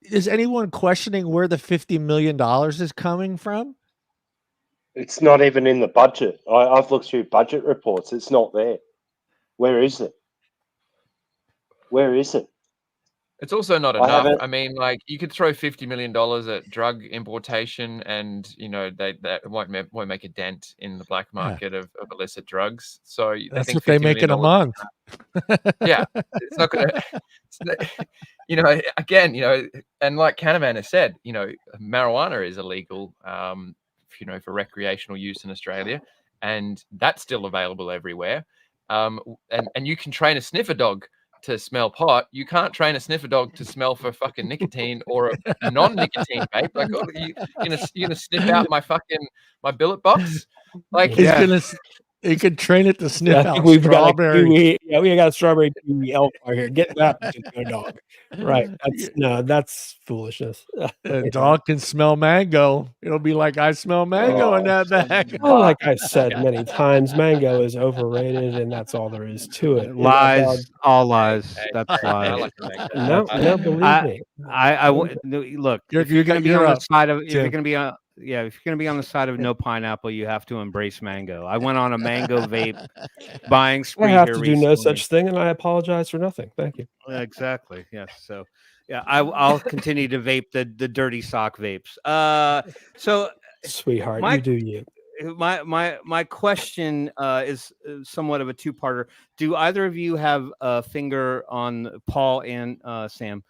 is anyone questioning where the $50 million is coming from? It's not even in the budget. I've looked through budget reports. It's not there. Where is it? Where is it? It's also not enough. I mean, like you could throw $50 million at drug importation, and that won't make a dent in the black market of illicit drugs. So that's what they make in a month. Yeah, it's not going to. Again, and like Canavan has said, marijuana is illegal, for recreational use in Australia, and that's still available everywhere. And you can train a sniffer dog to smell pot. You can't train a sniffer dog to smell for fucking nicotine or a non-nicotine vape. Like, you're gonna sniff out my billet box? Like, he's You could train it to sniff I think out we've got a strawberry. kiwi. Yeah, we got a strawberry kiwi elf right here. Get that particular dog. Right. That's foolishness. The dog can smell mango. It'll be like, I smell mango in that bag. Well, like I said many times, mango is overrated, and that's all there is to it. Lies, all lies. That's I lies. like the mango. No, believe me. Look. If You're you're going to be on the up, side of, if Tim. you're going to be on, if you're going to be on the side of no pineapple, you have to embrace mango. I went on a mango vape buying spree. I have here to do recently. no such thing, and I apologize for nothing. Thank you. Exactly. Yes. So, yeah, I'll continue to vape the dirty sock vapes. So, Sweetheart, you do you. My question is somewhat of a two-parter. Do either of you have a finger on, Paul and Sam,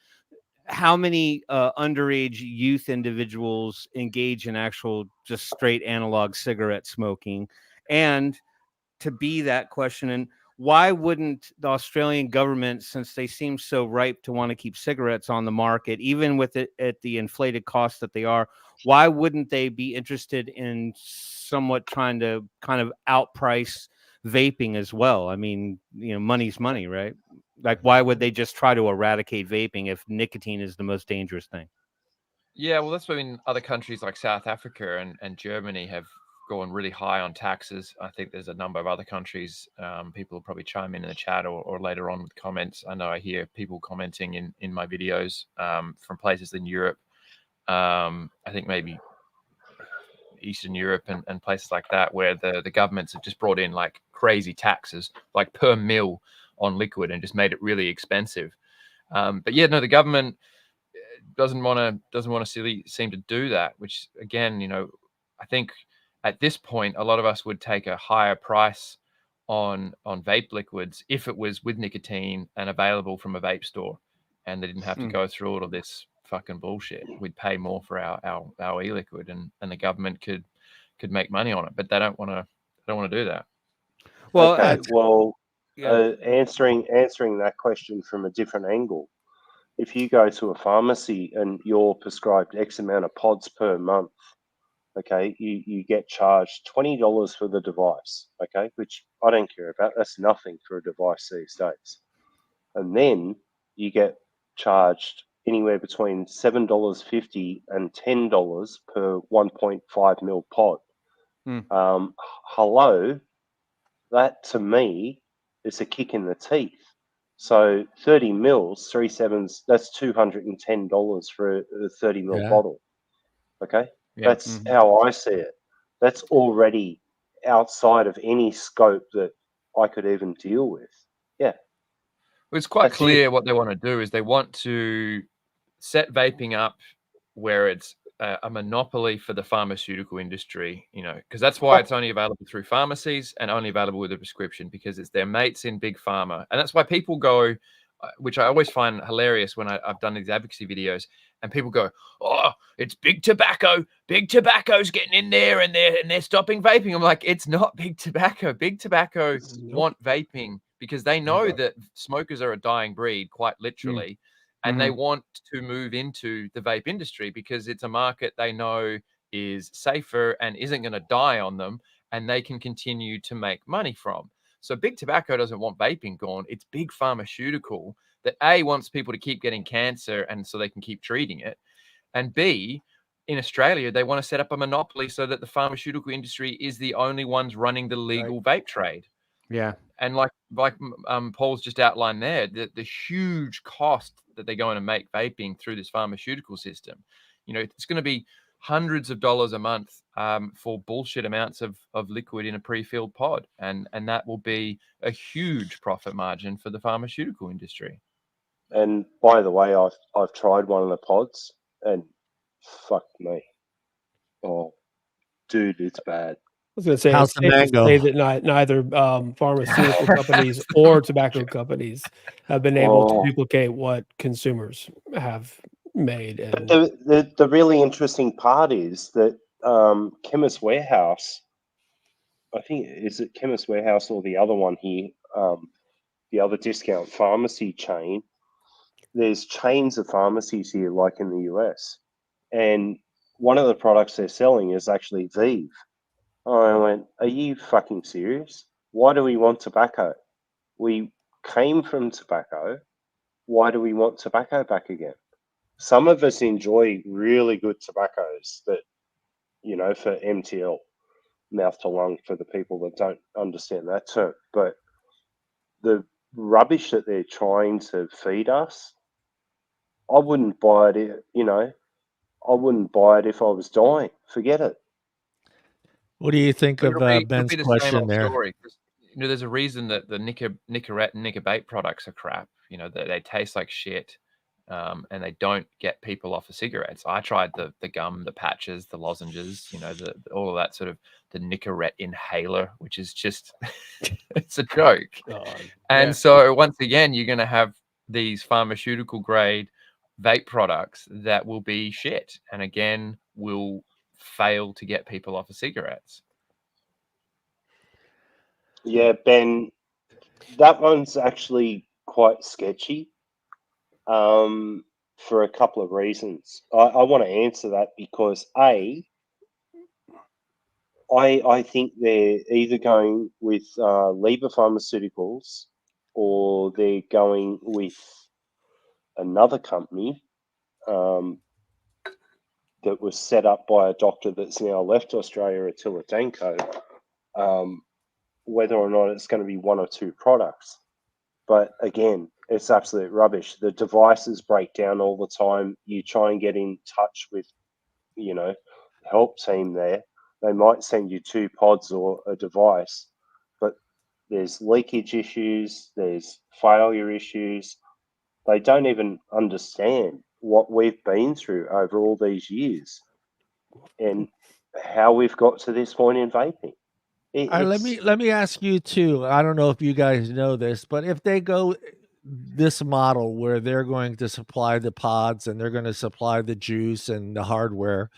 how many underage youth individuals engage in actual just straight analog cigarette smoking? And to be that question, and why wouldn't the Australian government, since they seem so ripe to want to keep cigarettes on the market, even with it at the inflated cost that they are, why wouldn't they be interested in somewhat trying to kind of outprice vaping as well? I mean, money's money, right? Like, why would they just try to eradicate vaping if nicotine is the most dangerous thing? Yeah, well, that's when other countries like South Africa and Germany have gone really high on taxes. I think there's a number of other countries. People will probably chime in the chat or later on with comments. I know I hear people commenting in my videos from places in Europe. I think maybe Eastern Europe and places like that, where the governments have just brought in like crazy taxes, like per mil on liquid, and just made it really expensive. But yeah, no, the government doesn't want to seem to do that, which again, I think at this point a lot of us would take a higher price on vape liquids if it was with nicotine and available from a vape store, and they didn't have to go through all of this fucking bullshit. We'd pay more for our e-liquid, and the government could make money on it, but they don't want to do that. Well, okay, answering that question from a different angle. If you go to a pharmacy and you're prescribed X amount of pods per month, okay, you get charged $20 for the device, okay, which I don't care about. That's nothing for a device these days. And then you get charged anywhere between $7.50 and $10 per 1.5 mil pod. Hello, that to me is a kick in the teeth. So 30 mils, 3 sevens, that's $210 for a 30 mil bottle. Okay, that's how I see it. That's already outside of any scope that I could even deal with. Yeah. Well, it's quite clear what they want to do is they want to set vaping up where it's a monopoly for the pharmaceutical industry, because that's why it's only available through pharmacies and only available with a prescription, because it's their mates in big pharma. And that's why people go, which I always find hilarious when I've done these advocacy videos, and people go, oh, it's big tobacco. Big tobacco's getting in there and they're stopping vaping. I'm like, it's not big tobacco. Big tobacco want vaping because they know that smokers are a dying breed, quite literally. And they want to move into the vape industry because it's a market they know is safer and isn't going to die on them, and they can continue to make money from. So big tobacco doesn't want vaping gone. It's big pharmaceutical that A, wants people to keep getting cancer and so they can keep treating it. And B, in Australia, they want to set up a monopoly so that the pharmaceutical industry is the only ones running the legal vape trade. Yeah. And like Paul's just outlined there, the huge cost that they're going to make vaping through this pharmaceutical system. It's going to be hundreds of dollars a month for bullshit amounts of liquid in a pre-filled pod. And that will be a huge profit margin for the pharmaceutical industry. And by the way, I've tried one of the pods and fuck me. Oh, dude, it's bad. I was going to say, how's it's the safe to mango? say that neither pharmaceutical companies or tobacco companies have been able to duplicate what consumers have made. And the really interesting part is that Chemist Warehouse, I think, is it Chemist Warehouse or the other one here, the other discount pharmacy chain, there's chains of pharmacies here like in the US. And one of the products they're selling is actually Vive. I went, are you fucking serious? Why do we want tobacco? We came from tobacco. Why do we want tobacco back again? Some of us enjoy really good tobaccos that, you know, for MTL, mouth to lung, for the people that don't understand that term. But the rubbish that they're trying to feed us, I wouldn't buy it, you know, I wouldn't buy it if I was dying. Forget it. What do you think But of it'll Ben's be the same question old there? story. 'Cause, you know, there's a reason that the Nicorette and Nicobate products are crap. You know, they taste like shit, and they don't get people off of cigarettes. I tried the gum, the patches, the lozenges, you know, all of that sort of the Nicorette inhaler, which is just it's a joke. And so once again, you're going to have these pharmaceutical grade vape products that will be shit, and again will fail to get people off of cigarettes. Yeah, Ben, that one's actually quite sketchy, for a couple of reasons. I want to answer that because I think they're either going with Libre Pharmaceuticals or they're going with another company that was set up by a doctor that's now left Australia, Attila Danko, whether or not it's going to be one or two products. But again, it's absolute rubbish. The devices break down all the time. You try and get in touch with, you know, help team there. They might send you 2 pods or a device, but there's leakage issues, there's failure issues. They don't even understand what we've been through over all these years and how we've got to this point in vaping. Let me ask you too. I don't know if you guys know this, but if they go this model where they're going to supply the pods and they're going to supply the juice and the hardware,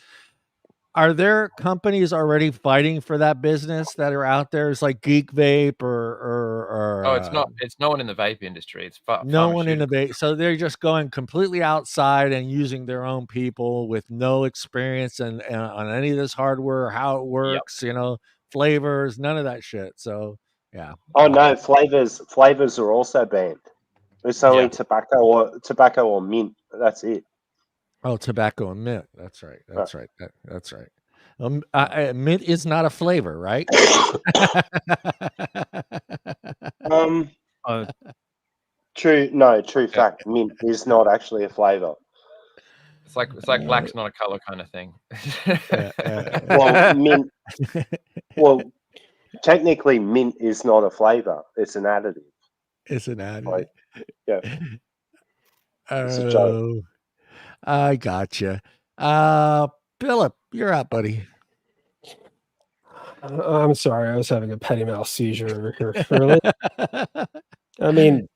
are there companies already fighting for that business that are out there? It's like Geek Vape or Oh, it's not. It's no one in the vape industry. It's no one in the vape. So they're just going completely outside and using their own people with no experience and on any of this hardware, how it works, you know, flavors, none of that shit. So yeah. Oh no, flavors are also banned. It's only tobacco or mint. That's it. Oh, tobacco and mint. That's right. That's right. That's right. Mint is not a flavor, right? True. No, true fact. Mint is not actually a flavor. It's like black's not a color kind of thing. Well, mint. Well, technically, mint is not a flavor. It's an additive. It's an additive. Like, yeah. It's a joke. I gotcha. Phillip, you're up, buddy. I'm sorry, I was having a petty mouth seizure over here. Really? I mean,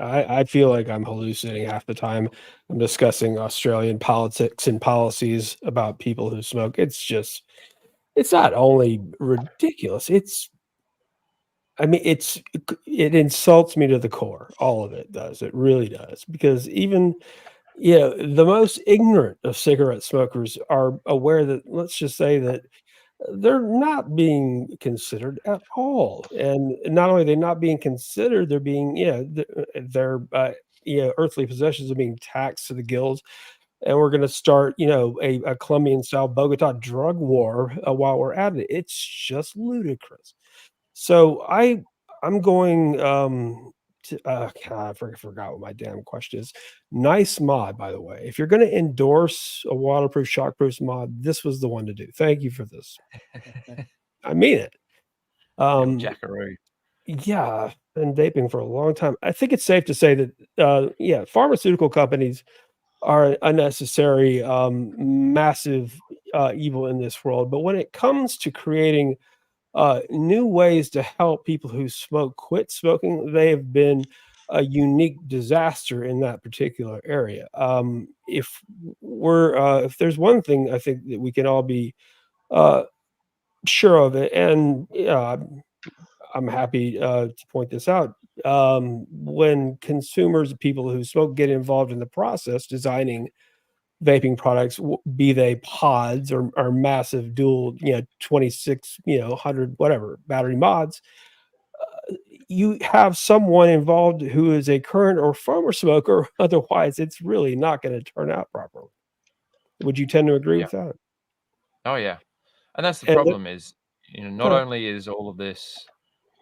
I feel like I'm hallucinating half the time. I'm discussing Australian politics and policies about people who smoke. It's not only ridiculous. It insults me to the core. All of it does. It really does. Because even, you know, the most ignorant of cigarette smokers are aware that, let's just say that they're not being considered at all. And not only are they not being considered, they're being, their earthly possessions are being taxed to the gills. And we're going to start, a Colombian style Bogota drug war while we're at it. It's just ludicrous. So I'm going I forgot what my damn question is. Nice mod, by the way. If you're going to endorse a waterproof, shockproof mod, this was the one to do. Thank you for this. I mean it. Jackaroo. Yeah, been vaping for a long time. I think it's safe to say that, pharmaceutical companies are unnecessary, massive evil in this world. But when it comes to creating new ways to help people who smoke quit smoking, they have been a unique disaster in that particular area. If there's one thing I think that we can all be sure of it, and I'm happy to point this out. When consumers, people who smoke, get involved in the process designing vaping products, be they pods or massive dual, 26, 100, whatever battery mods, you have someone involved who is a current or former smoker. Otherwise, it's really not going to turn out properly. Would you tend to agree with that? Oh yeah, and that's the problem is, not only is all of this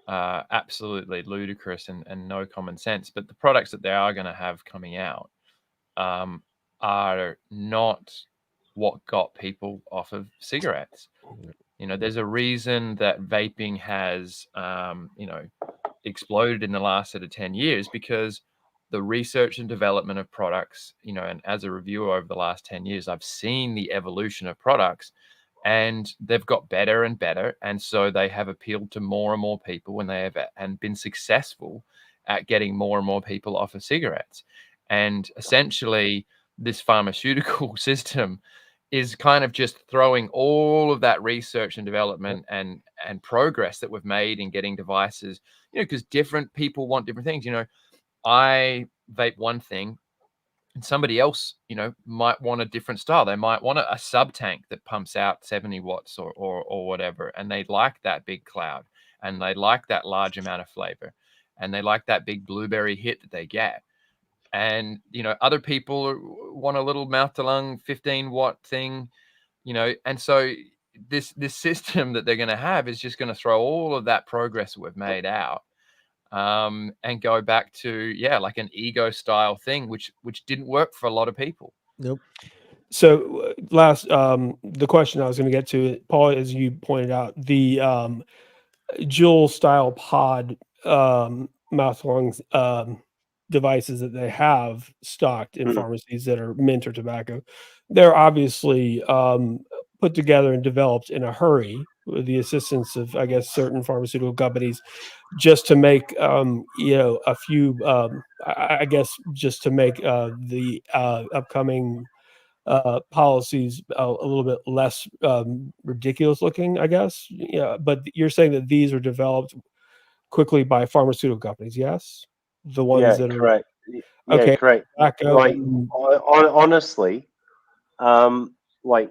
absolutely ludicrous and no common sense, but the products that they are going to have coming out are not what got people off of cigarettes. There's a reason that vaping has, exploded in the last sort of 10 years, because the research and development of products, and as a reviewer over the last 10 years, I've seen the evolution of products, and they've got better and better. And so they have appealed to more and more people, and they have and been successful at getting more and more people off of cigarettes. And essentially, this pharmaceutical system is kind of just throwing all of that research and development and progress that we've made in getting devices, because different people want different things. I vape one thing, and somebody else, might want a different style. They might want a sub tank that pumps out 70 watts or whatever, and they like that big cloud, and they like that large amount of flavor, and they like that big blueberry hit that they get. And other people want a little mouth to lung 15 watt thing, and so this system that they're going to have is just going to throw all of that progress that we've made out, and go back to like an ego style thing, which didn't work for a lot of people. Nope. So last, the question I was going to get to, Paul, as you pointed out, the Juul style pod mouth lungs devices that they have stocked in pharmacies that are mint or tobacco, they're obviously put together and developed in a hurry with the assistance of, I guess, certain pharmaceutical companies, just to make a few I guess just to make the upcoming policies a little bit less ridiculous looking, I guess. But you're saying that these are developed quickly by pharmaceutical companies, yes? The ones that correct. are okay. Correct. Like, honestly, like.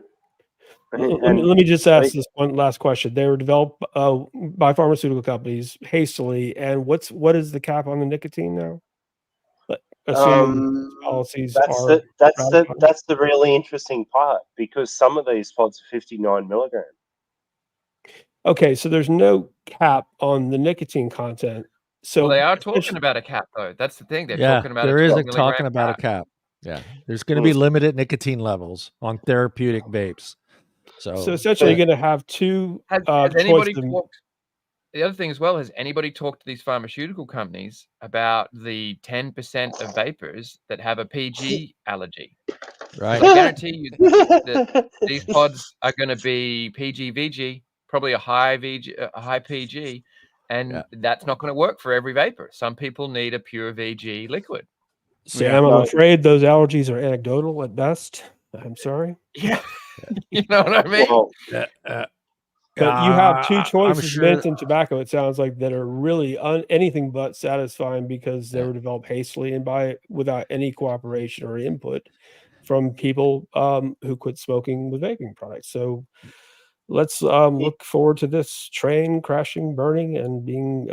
Let me just ask this one last question. They were developed by pharmaceutical companies hastily, and what is the cap on the nicotine now? Assuming policies that's the really interesting part, because some of these pods are 59 milligram. Okay, so there's no cap on the nicotine content. So they are talking about a cap, though. That's the thing. They're talking about talking about a cap. Yeah, there's going to be limited nicotine levels on therapeutic vapes. So essentially, you're going to have two. Has anybody talked? The other thing as well, has anybody talked to these pharmaceutical companies about the 10% of vapors that have a PG allergy? Right. I guarantee you that these pods are going to be PG VG, probably a high PG, and that's not going to work for every vapor. Some people need a pure VG liquid. Sam, I'm afraid those allergies are anecdotal at best. I'm sorry. Yeah. You know what I mean? Well, but you have two choices, mint and tobacco, it sounds like, that are really anything but satisfying, because they were developed hastily and without any cooperation or input from people who quit smoking with vaping products. So let's look forward to this train crashing, burning, and being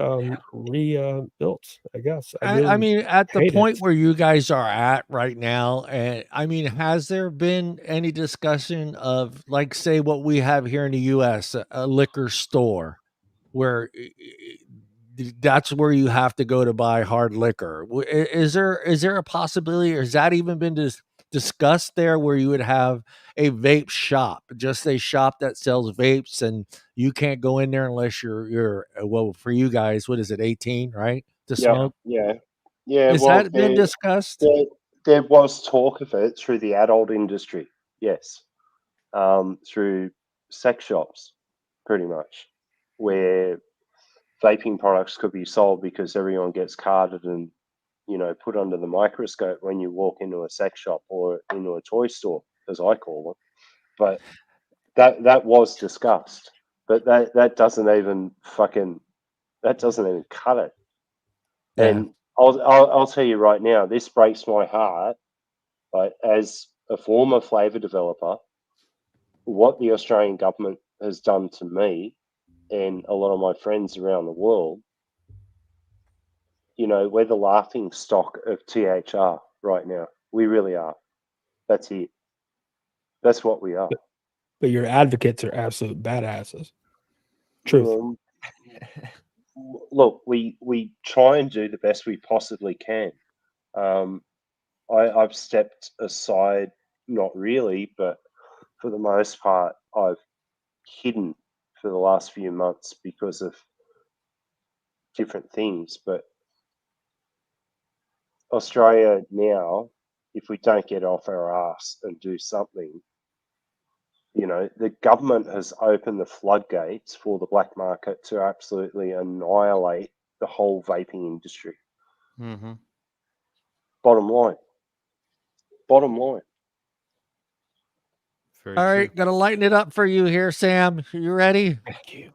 rebuilt, I guess. I mean, at the point where you guys are at right now, and I mean, has there been any discussion of, like, say, what we have here in the U.S., a liquor store, where that's where you have to go to buy hard liquor? Is there a possibility, or has that even been discussed there, where you would have a vape shop, just a shop that sells vapes, and you can't go in there unless you're well, for you guys, what is it, 18, right, to smoke? Yeah. Has that been discussed? There was talk of it through the adult industry, yes, through sex shops, pretty much, where vaping products could be sold, because everyone gets carded and put under the microscope when you walk into a sex shop or into a toy store, as I call them. But that was discussed, but that doesn't even cut it. Yeah. And I'll tell you right now, this breaks my heart. But as a former flavour developer, what the Australian government has done to me and a lot of my friends around the world, you know, we're the laughing stock of THR right now. We really are. That's it. That's what we are. But your advocates are absolute badasses. Truth. Look, we try and do the best we possibly can. I've stepped aside, not really, but for the most part, I've hidden for the last few months because of different things. But Australia now, if we don't get off our ass and do something, you know, the government has opened the floodgates for the black market to absolutely annihilate the whole vaping industry. Mm-hmm. Bottom line. Bottom line. Very All true. right, gonna lighten it up for you here, Sam. You ready? Thank you.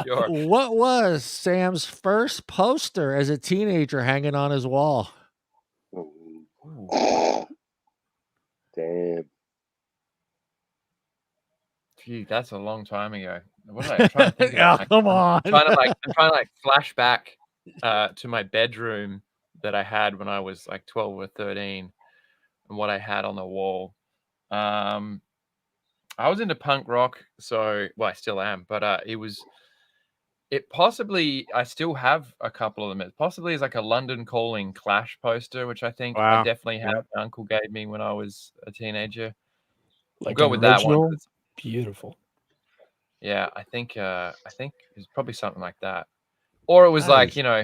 Sure. What was Sam's first poster as a teenager hanging on his wall? Damn. Gee, that's a long time ago. What did I'm trying to think of? Come on. I'm trying to flash back to my bedroom that I had when I was like 12 or 13 and what I had on the wall. I was into punk rock, so I still am, but I still have a couple of them. It possibly is like a London Calling Clash poster, which I think I definitely have. My uncle gave me when I was a teenager. Like We'll go with that one. Beautiful. Yeah, I think it's probably something like that. Or it was like, you know,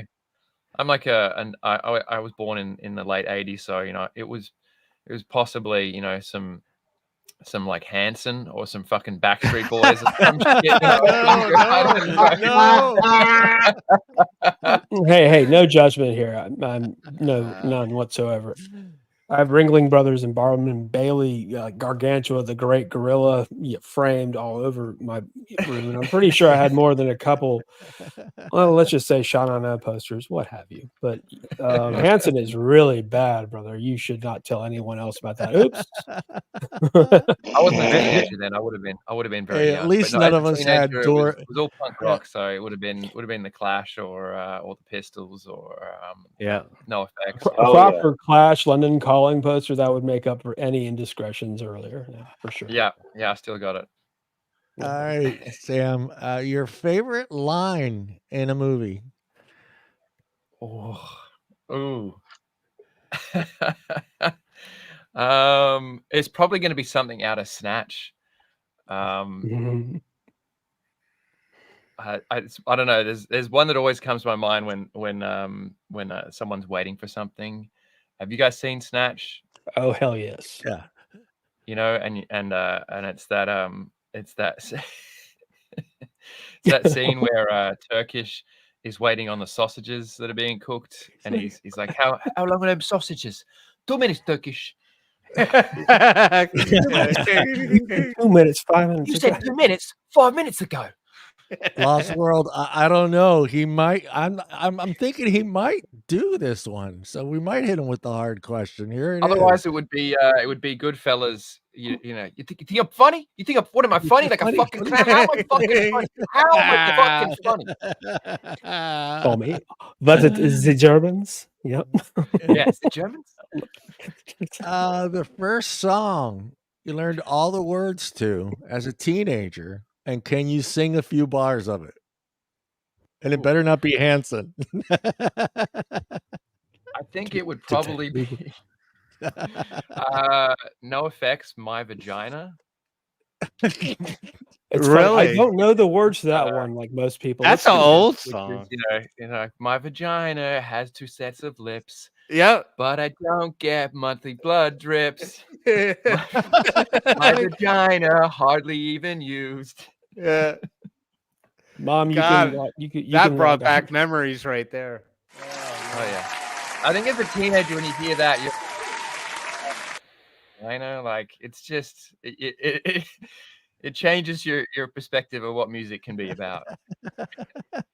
I'm like I was born in the late 80s, so you know, it was possibly, you know, some like Hanson or some fucking Backstreet Boys or some shit. You know? Hey, no judgment here. I'm none whatsoever. I have Ringling Brothers and Barnum Bailey, Gargantua the Great Gorilla framed all over my room, and I'm pretty sure I had more than a couple. Well, let's just say Sean on posters, what have you. But Hanson is really bad, brother. You should not tell anyone else about that. Oops. I wasn't a teenager then. I would have been very young. At least no, none of us had it was all punk rock, so it would have been the Clash or the Pistols or No Effects. A proper Clash London Calling poster that would make up for any indiscretions earlier, for sure. Yeah, I still got it. All right, Sam, your favorite line in a movie? It's probably going to be something out of Snatch. I don't know. There's one that always comes to my mind when someone's waiting for something. Have you guys seen Snatch? Oh hell yes. Yeah. You know, and it's that it's that scene where Turkish is waiting on the sausages that are being cooked, and he's like, how long are them sausages? 2 minutes, Turkish. 2 minutes, 5 minutes. You said 2 minutes 5 minutes ago. Lost World. I don't know. He might. I'm thinking he might do this one, so we might hit him with the hard question here. Otherwise, it would be Goodfellas. You know, you think I'm funny? You think what am I funny? Like a fucking clown? How am I fucking funny? How am I fucking funny? Call me. But it is the Germans. Yep. Yes, the Germans. The first song you learned all the words to as a teenager, and can you sing a few bars of it? And it better not be Hanson. I think it would probably be No Effects, My Vagina. It's really? I don't know the words to that one like most people. That's an old song. You know, my vagina has 2 sets of lips. Yep. But I don't get monthly blood drips. My vagina hardly even used. Yeah. Mom, that brought back memories right there. Oh yeah. I think as a teenager, when you hear that, I know, like it's just It changes your perspective of what music can be about.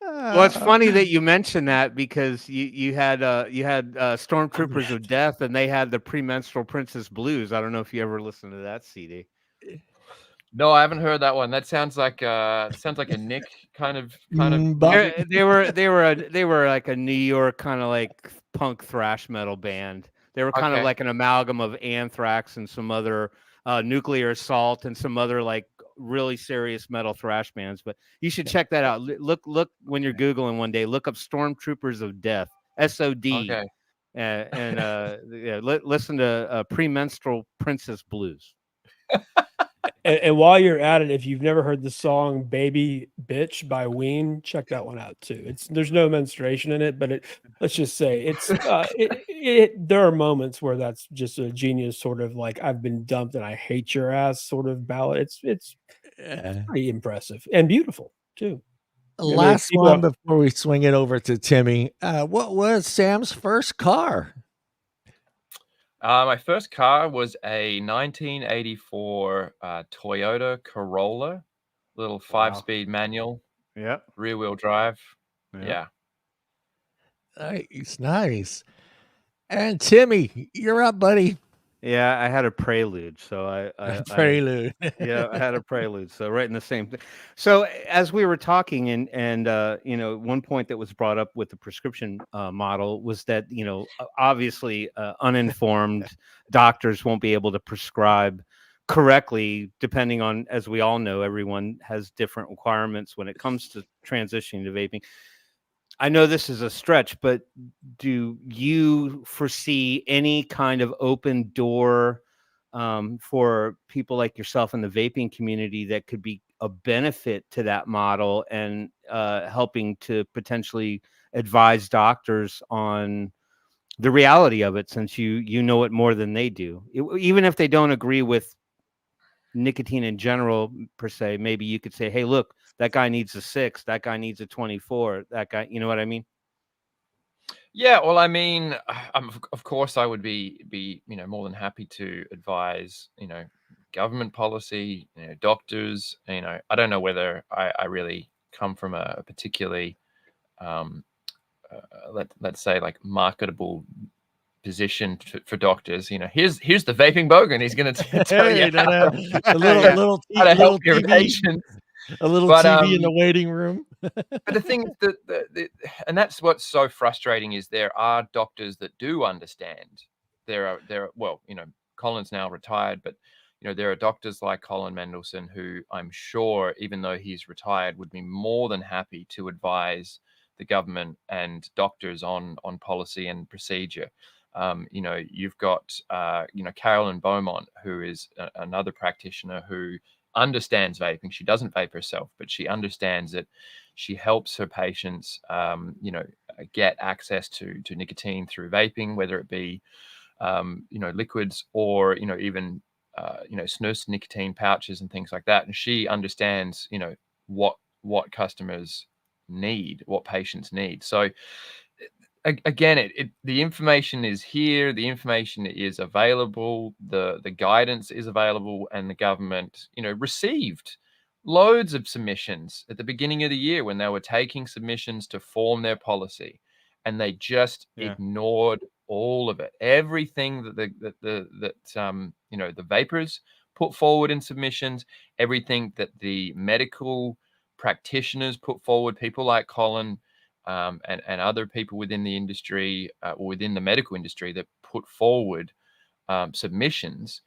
Well, it's funny that you mentioned that because you had Stormtroopers of Death, and they had the Premenstrual Princess Blues. I don't know if you ever listened to that CD. No, I haven't heard that one. That sounds like a Nick kind of. They were like a New York kind of like punk thrash metal band. They were kind of like an amalgam of Anthrax and some other Nuclear Assault and some other like really serious metal thrash bands. But you should check that out. Look when you're Googling one day. Look up Stormtroopers of Death, SOD. Okay. Listen to Premenstrual Princess Blues. And while you're at it, if you've never heard the song "Baby Bitch" by Ween, check that one out too. There's no menstruation in it, but let's just say there are moments where that's just a genius sort of like I've been dumped and I hate your ass sort of ballad. It's pretty impressive and beautiful too. Last one before we swing it over to Timmy. What was Sam's first car? My first car was a 1984 Toyota Corolla, little 5-speed manual. Yeah, rear-wheel drive. Yeah. Nice. And Timmy, you're up, buddy. Yeah, I had a Prelude, so I Prelude. I had a Prelude, so right in the same thing. So as we were talking, and one point that was brought up with the prescription model was that obviously uninformed doctors won't be able to prescribe correctly, depending on, as we all know, everyone has different requirements when it comes to transitioning to vaping. I know this is a stretch, but do you foresee any kind of open door for people like yourself in the vaping community that could be a benefit to that model and helping to potentially advise doctors on the reality of it, since you know it more than they do? Even if they don't agree with nicotine in general per se, maybe you could say, hey, look, that guy needs a 6, that guy needs a 24, that guy, you know what I mean? Yeah, well, I mean, of course I would be more than happy to advise government policy, doctors. I don't know whether I really come from a particularly let's say like marketable position for doctors. Here's the Vaping Bogan. He's going to tell you a little how to help your TV, patients. A little TV in the waiting room. But the thing is and that's what's so frustrating, is there are doctors that do understand. There are Colin's now retired, but there are doctors like Colin Mendelsohn who I'm sure, even though he's retired, would be more than happy to advise the government and doctors on policy and procedure. You've got Carolyn Beaumont, who is another practitioner who understands vaping. She doesn't vape herself, but she understands it. She helps her patients get access to nicotine through vaping, whether it be liquids or even snus nicotine pouches and things like that. And she understands what customers need, what patients need. So again, the information is here, the information is available, the guidance is available, and the government received loads of submissions at the beginning of the year when they were taking submissions to form their policy, and they just ignored all of it. Everything that the vapors put forward in submissions, everything that the medical practitioners put forward, people like Colin and other people within the industry or within the medical industry that put forward submissions,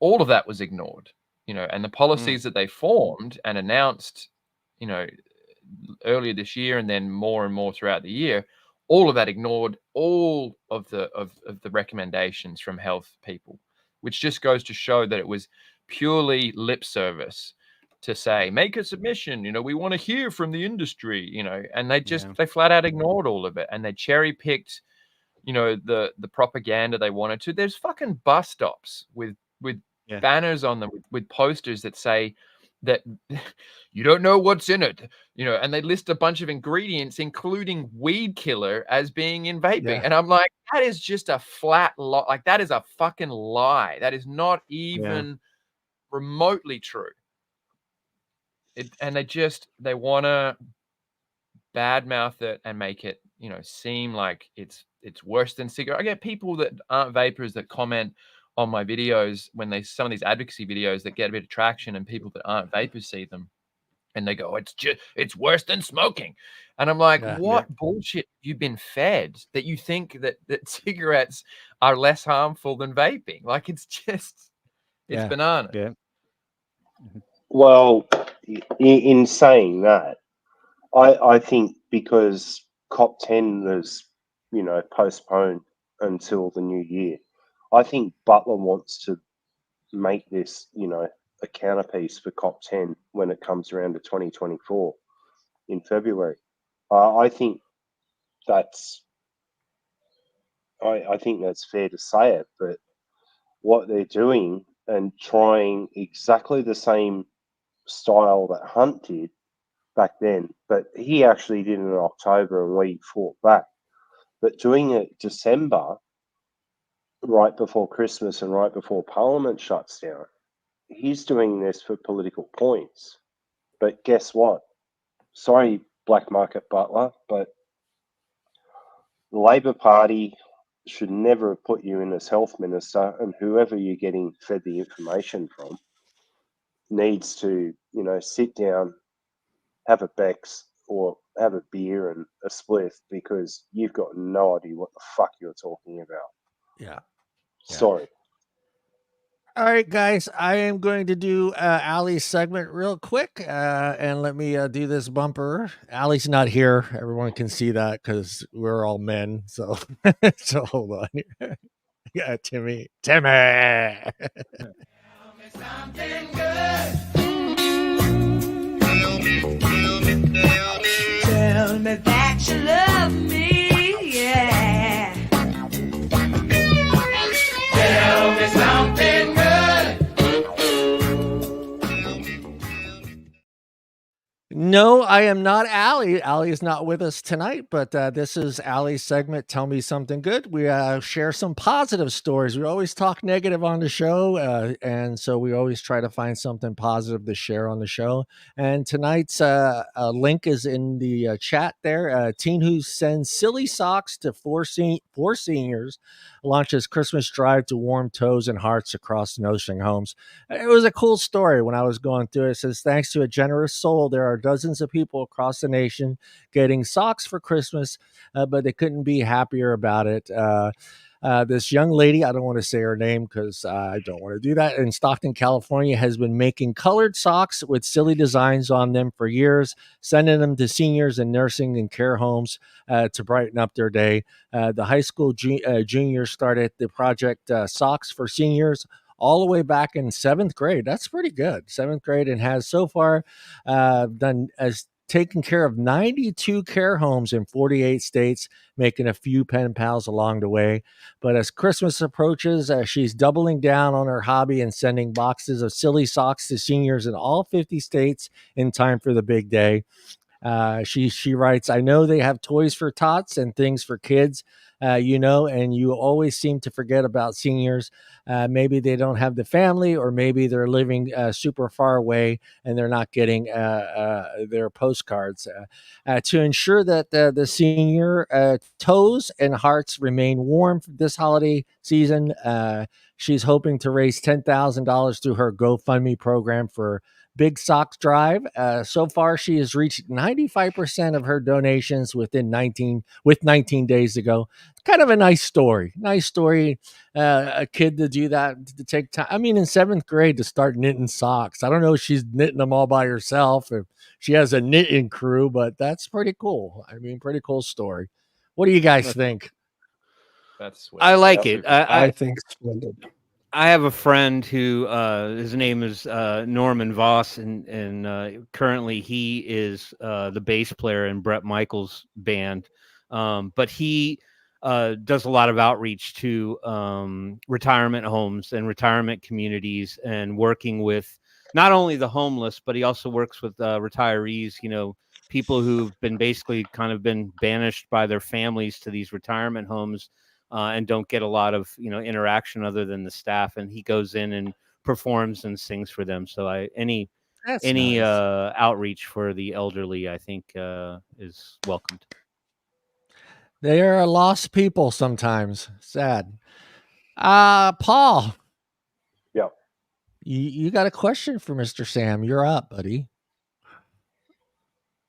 all of that was ignored. And the policies that they formed and announced, earlier this year, and then more and more throughout the year, all of that ignored all of the recommendations from health people, which just goes to show that it was purely lip service to say, make a submission, we want to hear from the industry, and they just they flat out ignored all of it, and they cherry picked the propaganda they wanted to. There's fucking bus stops with banners on them with posters that say that you don't know what's in it, and they list a bunch of ingredients, including weed killer, as being in vaping. And I'm like, that is just a flat lie. Like, that is a fucking lie. That is not even remotely true. and they want to badmouth it and make it, you know, seem like it's worse than cigarette. I get people that aren't vapors that comment on my videos when some of these advocacy videos that get a bit of traction, and people that aren't vapors see them and they go, it's worse than smoking. And I'm like, what bullshit you've been fed that you think that cigarettes are less harmful than vaping? Like, it's bananas. Yeah. Well, in saying that, I think because COP10 was, you know, postponed until the new year, I think Butler wants to make this, you know, a counterpiece for COP10 when it comes around to 2024 in February. I think that's fair to say it, but what they're doing and trying exactly the same style that Hunt did back then, but he actually did it in October and we fought back. But doing it December, right before Christmas and right before Parliament shuts down, he's doing this for political points. But guess what? Sorry, Black Market Butler, but the Labor Party should never have put you in as health minister, and whoever you're getting fed the information from needs to, you know, sit down, have a Bex or have a beer and a spliff, because you've got no idea what the fuck you're talking about. Yeah. Sorry. All right, guys, I am going to do Allie's segment real quick, and let me do this bumper. Allie's not here. Everyone can see that because we're all men. So, so hold on here. Yeah, Timmy. Tell me something good. Tell me that you love me, yeah. Tell me something good. No, I am not Allie. Allie is not with us tonight, but this is Allie's segment, Tell Me Something Good. We share some positive stories. We always talk negative on the show, and so we always try to find something positive to share on the show. And tonight's link is in the chat there. A teen who sends silly socks to four seniors launches Christmas drive to warm toes and hearts across nursing homes. It was a cool story when I was going through it. It says, thanks to a generous soul, there are dozens of people across the nation getting socks for Christmas, but they couldn't be happier about it. This young lady, I don't want to say her name because I don't want to do that, in Stockton, California, has been making colored socks with silly designs on them for years, sending them to seniors in nursing and care homes to brighten up their day. The high school juniors started the project Socks for Seniors all the way back in 7th grade. That's pretty good. 7th grade, and has so far taken care of 92 care homes in 48 states, making a few pen pals along the way. But as Christmas approaches, she's doubling down on her hobby and sending boxes of silly socks to seniors in all 50 states in time for the big day. She writes, I know they have toys for tots and things for kids, you know, and you always seem to forget about seniors. Maybe they don't have the family, or maybe they're living super far away and they're not getting their postcards. To ensure that the senior toes and hearts remain warm for this holiday season, she's hoping to raise $10,000 through her GoFundMe program for Big Socks Drive. So far, she has reached 95% of her donations with 19 days ago. Kind of a nice story. Nice story. A kid to do that, to take time. I mean, in 7th grade to start knitting socks. I don't know if she's knitting them all by herself, if she has a knitting crew, but that's pretty cool. I mean, pretty cool story. What do you guys think? That's sweet. I like it. I think it's splendid. I have a friend who his name is Norman Voss, and currently he is the bass player in Bret Michaels' band. But he does a lot of outreach to retirement homes and retirement communities, and working with not only the homeless, but he also works with retirees, you know, people who've been basically kind of been banished by their families to these retirement homes. And don't get a lot of, you know, interaction other than the staff, and he goes in and performs and sings for them. So any nice. outreach for the elderly, I think, is welcomed. They are lost people sometimes. Sad. Paul. Yeah. You got a question for Mr. Sam. You're up, buddy.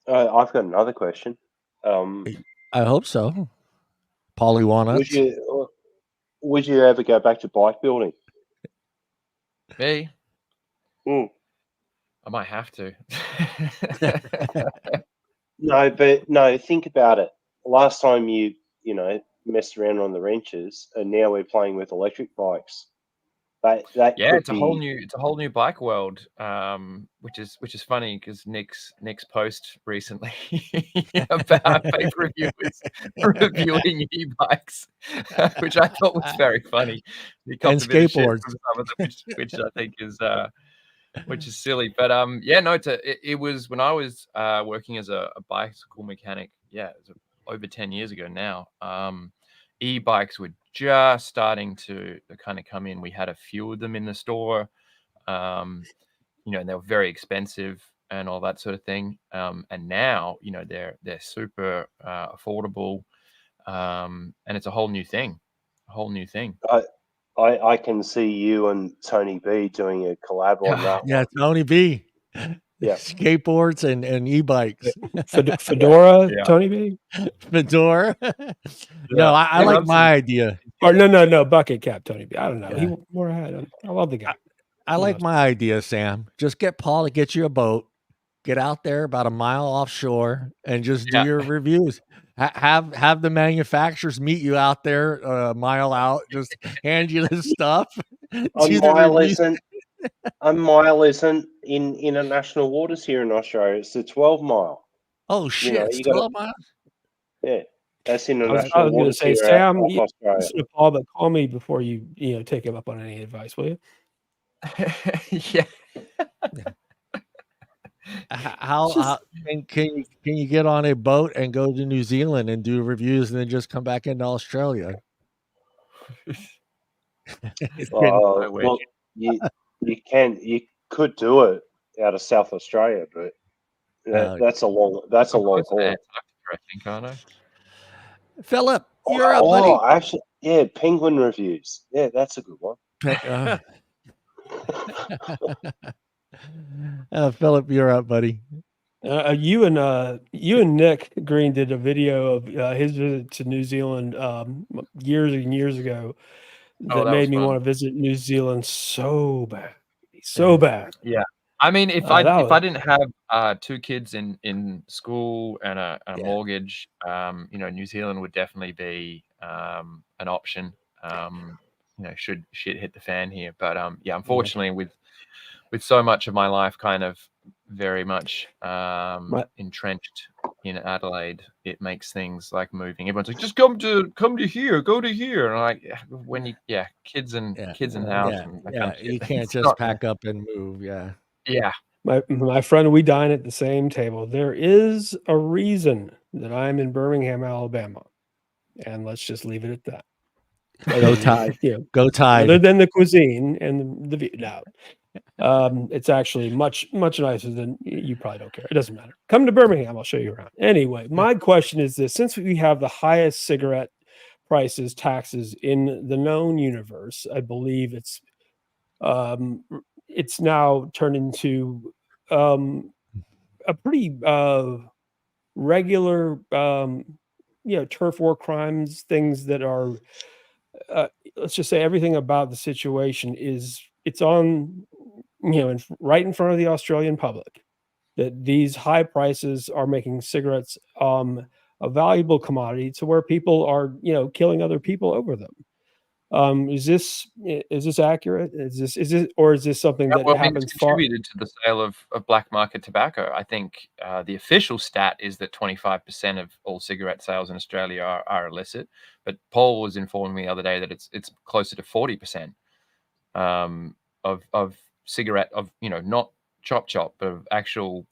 I've got another question. I hope so. Paulie Walnuts. Would you ever go back to bike building? Me? Mm. I might have to. No, think about it. Last time you messed around on the wrenches, and now we're playing with electric bikes. That Yeah, could it's a whole new bike world, which is funny because Nick's post recently about paper reviewers reviewing e-bikes, which I thought was very funny. He copped And a bit of shit skateboards. from some of them, which I think is silly. But yeah, no, it was when I was working as a bicycle mechanic. Yeah, it was over 10 years ago now. E-bikes were just starting to kind of come in. We had a few of them in the store, and they were very expensive and all that sort of thing. And now, they're super affordable, and it's a whole new thing. I can see you and Tony B doing a collab on that. Yeah, Tony B. Yeah. Skateboards and e-bikes. Fedora, Tony B. Fedora. No, I like my idea. Or no, bucket cap, Tony B. I don't know. He wore a hat. I love the guy. I like my idea, Sam. Just get Paul to get you a boat, get out there about a mile offshore, and just do your reviews. Have the manufacturers meet you out there a mile out, just hand you this stuff. A mile isn't in international waters here in Australia. It's a 12 mile. Oh shit! It's 12 miles. Yeah, that's international. I was going to say, Sam, you Paul, but call me before you take him up on any advice, will you? Yeah. How can you get on a boat and go to New Zealand and do reviews and then just come back into Australia? Well, you could do it out of South Australia, but that's a long haul. I think, aren't I? Phillip, you're up, buddy. Actually, yeah, penguin reviews. Yeah, that's a good one. Phillip, you're up, buddy. You and Nick Green did a video of his visit to New Zealand years and years ago that made me want to visit New Zealand so bad. Yeah, I mean, if I didn't have 2 kids in school and a mortgage, New Zealand would definitely be an option. Should shit hit the fan here, but unfortunately, with so much of my life kind of very much entrenched in Adelaide, it makes things like moving. Everyone's like, just come to here, go to here, and I'm like, when you kids and house, and that kind of shit. You can't just pack up and move. Yeah. My friend, we dine at the same table. There is a reason that I'm in Birmingham, Alabama, and let's just leave it at that. Go Tide. Go Tide. Other than the cuisine and the view. No. It's actually much nicer than you probably don't care. It doesn't matter. Come to Birmingham, I'll show you around. Anyway, my question is this: since we have the highest cigarette prices, taxes in the known universe, I believe it's now turned into a pretty regular turf war crimes, things that are let's just say everything about the situation it's on right in front of the Australian public, that these high prices are making cigarettes a valuable commodity to where people are killing other people over them. Is this accurate? Is this something that happens? It's contributed to the sale of black market tobacco. I think the official stat is that 25% of all cigarette sales in Australia are illicit, but Paul was informing me the other day that it's closer to 40% of cigarette not chop, but of actual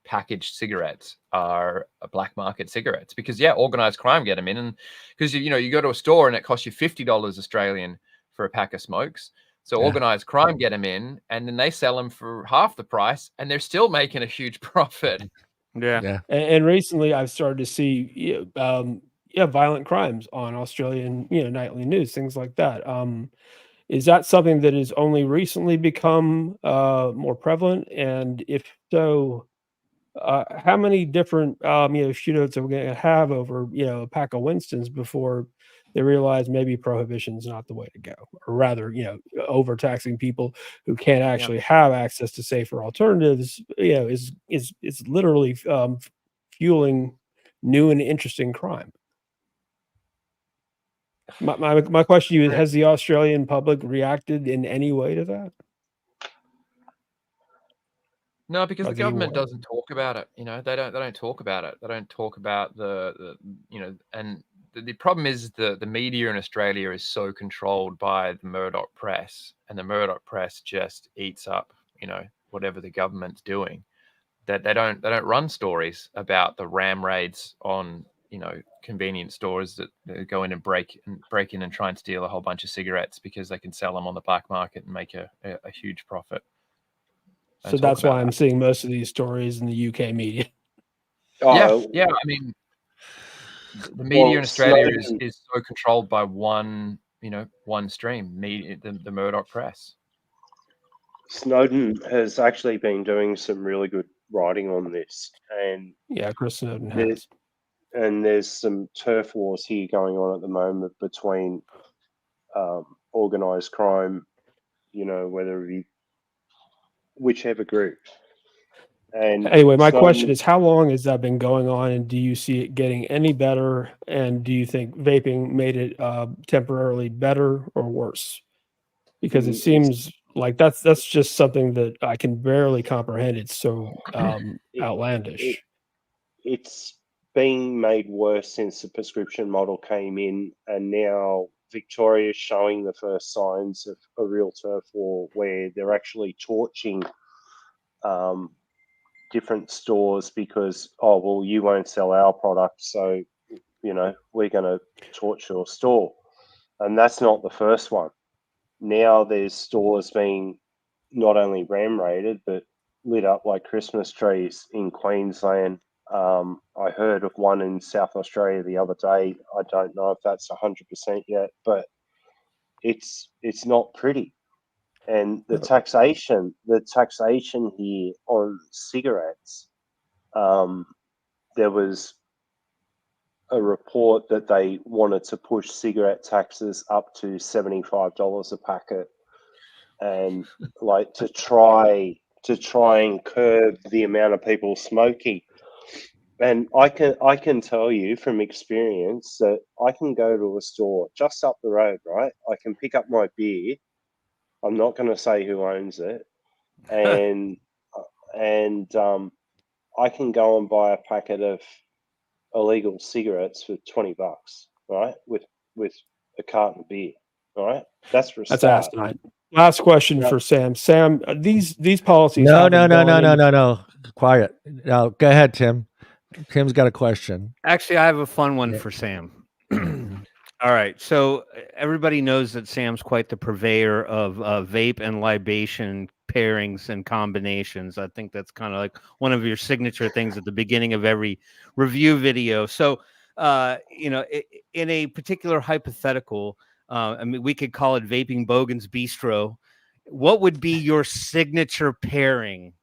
packaged cigarettes are black market cigarettes, because organized crime get them in, and because you go to a store and it costs you $50 Australian for a pack of smokes. So organized crime get them in, and then they sell them for half the price, and they're still making a huge profit. Yeah. And recently, I've started to see violent crimes on Australian nightly news, things like that. Is that something that has only recently become more prevalent? And if so, how many different shootouts are we going to have over a pack of Winstons before they realize maybe prohibition is not the way to go, or rather, overtaxing people who can't actually have access to safer alternatives, is literally fueling new and interesting crime. My question to you is: has the Australian public reacted in any way to that? No, because the government doesn't talk about it. They don't talk about it. They don't talk about and the problem is the media in Australia is so controlled by the Murdoch press, and the Murdoch press just eats up, whatever the government's doing. That they don't run stories about the ram raids on, convenience stores that go in and break in and try and steal a whole bunch of cigarettes because they can sell them on the black market and make a huge profit. So that's why I'm seeing most of these stories in the UK media. Yeah. I mean, the media in Australia is so controlled by one stream, the Murdoch press. Snowden has actually been doing some really good writing on this, and Chris Snowden has. And there's some turf wars here going on at the moment between organised crime, whether it be whichever group. And anyway, my question is, how long has that been going on, and do you see it getting any better? And do you think vaping made it temporarily better or worse? Because it seems like that's just something that I can barely comprehend. It's so outlandish. It's being made worse since the prescription model came in, and now Victoria is showing the first signs of a real turf war where they're actually torching different stores because, you won't sell our product, so we're going to torch your store. And that's not the first one. Now there's stores being not only ram raided but lit up like Christmas trees in Queensland. I heard of one in South Australia the other day. I don't know if that's 100% yet, but it's not pretty. And the taxation here on cigarettes, there was a report that they wanted to push cigarette taxes up to $75 a packet, and like to try and curb the amount of people smoking. And I can tell you from experience that I can go to a store just up the road, right? I can pick up my beer. I'm not going to say who owns it, and I can go and buy a packet of illegal cigarettes for $20, right? With a carton of beer, all right? That's for a start. That's asinine. Last question for Sam. Sam, these policies. No. Quiet. No, go ahead, Tim. Tim's got a question. Actually, I have a fun one for Sam. All right. So everybody knows that Sam's quite the purveyor of vape and libation pairings and combinations. I think that's kind of like one of your signature things at the beginning of every review video. So, in a particular hypothetical, we could call it Vaping Bogan's Bistro. What would be your signature pairing?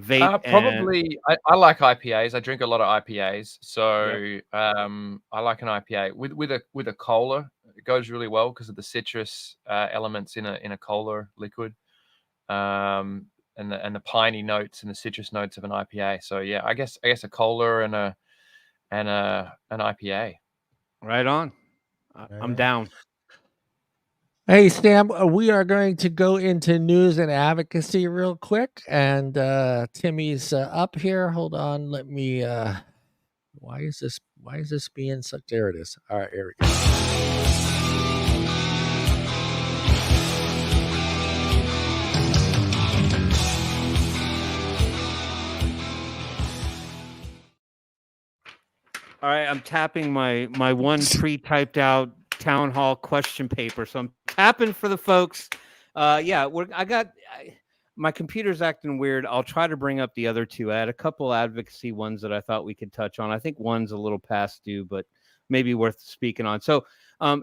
Vape probably I like IPAs. I drink a lot of IPAs, so I like an IPA with a cola. It goes really well because of the citrus elements in a cola liquid, and the piney notes and the citrus notes of an IPA. So yeah, I guess a cola and an IPA. Right on. I'm down. Hey, Sam, we are going to go into news and advocacy real quick. And Timmy's up here. Hold on. Let me, why is this being such, there it is. All right, here we go. All right, I'm tapping my one pre-typed out town hall question paper. So I'm tapping for the folks. My computer's acting weird. I'll try to bring up the other two. I had a couple advocacy ones that I thought we could touch on. I think one's a little past due, but maybe worth speaking on. So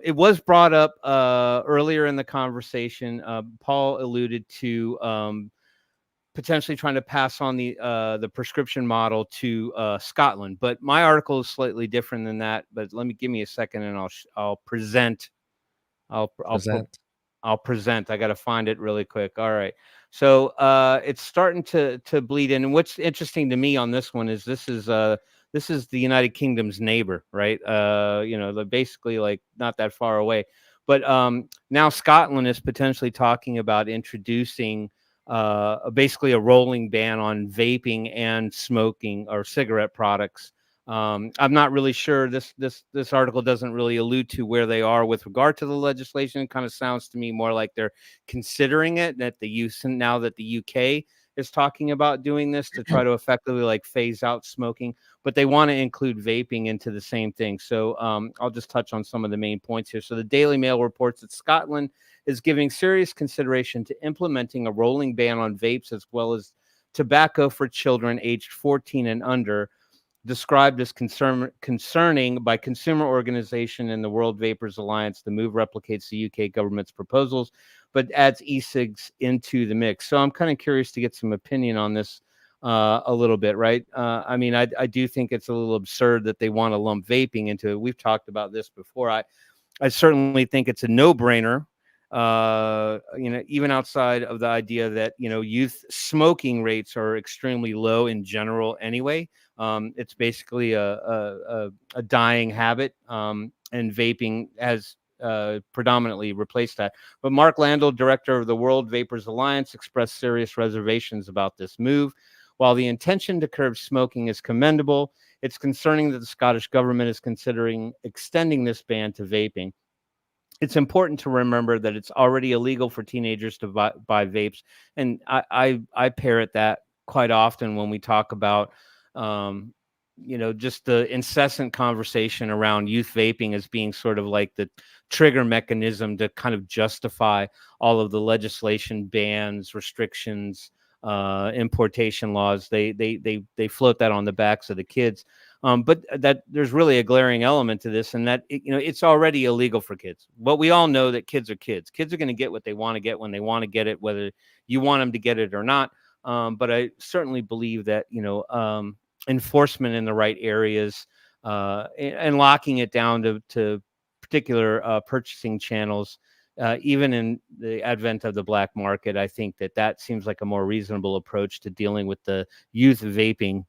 it was brought up earlier in the conversation. Paul alluded to potentially trying to pass on the prescription model to Scotland, but my article is slightly different than that. But give me a second, and I'll present. I'll present. I got to find it really quick. All right. So it's starting to bleed in. And what's interesting to me on this one is this is the United Kingdom's neighbor, right? They're basically like not that far away. But now Scotland is potentially talking about introducing basically a rolling ban on vaping and smoking or cigarette products. I'm not really sure. This article doesn't really allude to where they are with regard to the legislation. It kind of sounds to me more like they're considering it, that now that the UK is talking about doing this to try to effectively like phase out smoking, but they want to include vaping into the same thing. So I'll just touch on some of the main points here. So the Daily Mail reports that Scotland is giving serious consideration to implementing a rolling ban on vapes as well as tobacco for children aged 14 and under, described as concerning by consumer organization and the World Vapers Alliance. The move replicates the UK government's proposals, but adds e-cigs into the mix. So I'm kind of curious to get some opinion on this a little bit, right? I mean, I do think it's a little absurd that they want to lump vaping into it. We've talked about this before. I certainly think it's a no-brainer. Even outside of the idea that, youth smoking rates are extremely low in general anyway. It's basically a dying habit, and vaping has predominantly replaced that. But Mark Landell, director of the World Vapers Alliance, expressed serious reservations about this move. While the intention to curb smoking is commendable, it's concerning that the Scottish government is considering extending this ban to vaping. It's important to remember that it's already illegal for teenagers to buy vapes. And I parrot that quite often when we talk about, just the incessant conversation around youth vaping as being sort of like the trigger mechanism to kind of justify all of the legislation, bans, restrictions, importation laws. They float that on the backs of the kids. But that there's really a glaring element to this, and that it's already illegal for kids. But we all know that kids are kids. Kids are going to get what they want to get when they want to get it, whether you want them to get it or not. But I certainly believe that enforcement in the right areas and locking it down to particular purchasing channels, even in the advent of the black market, I think that seems like a more reasonable approach to dealing with the youth vaping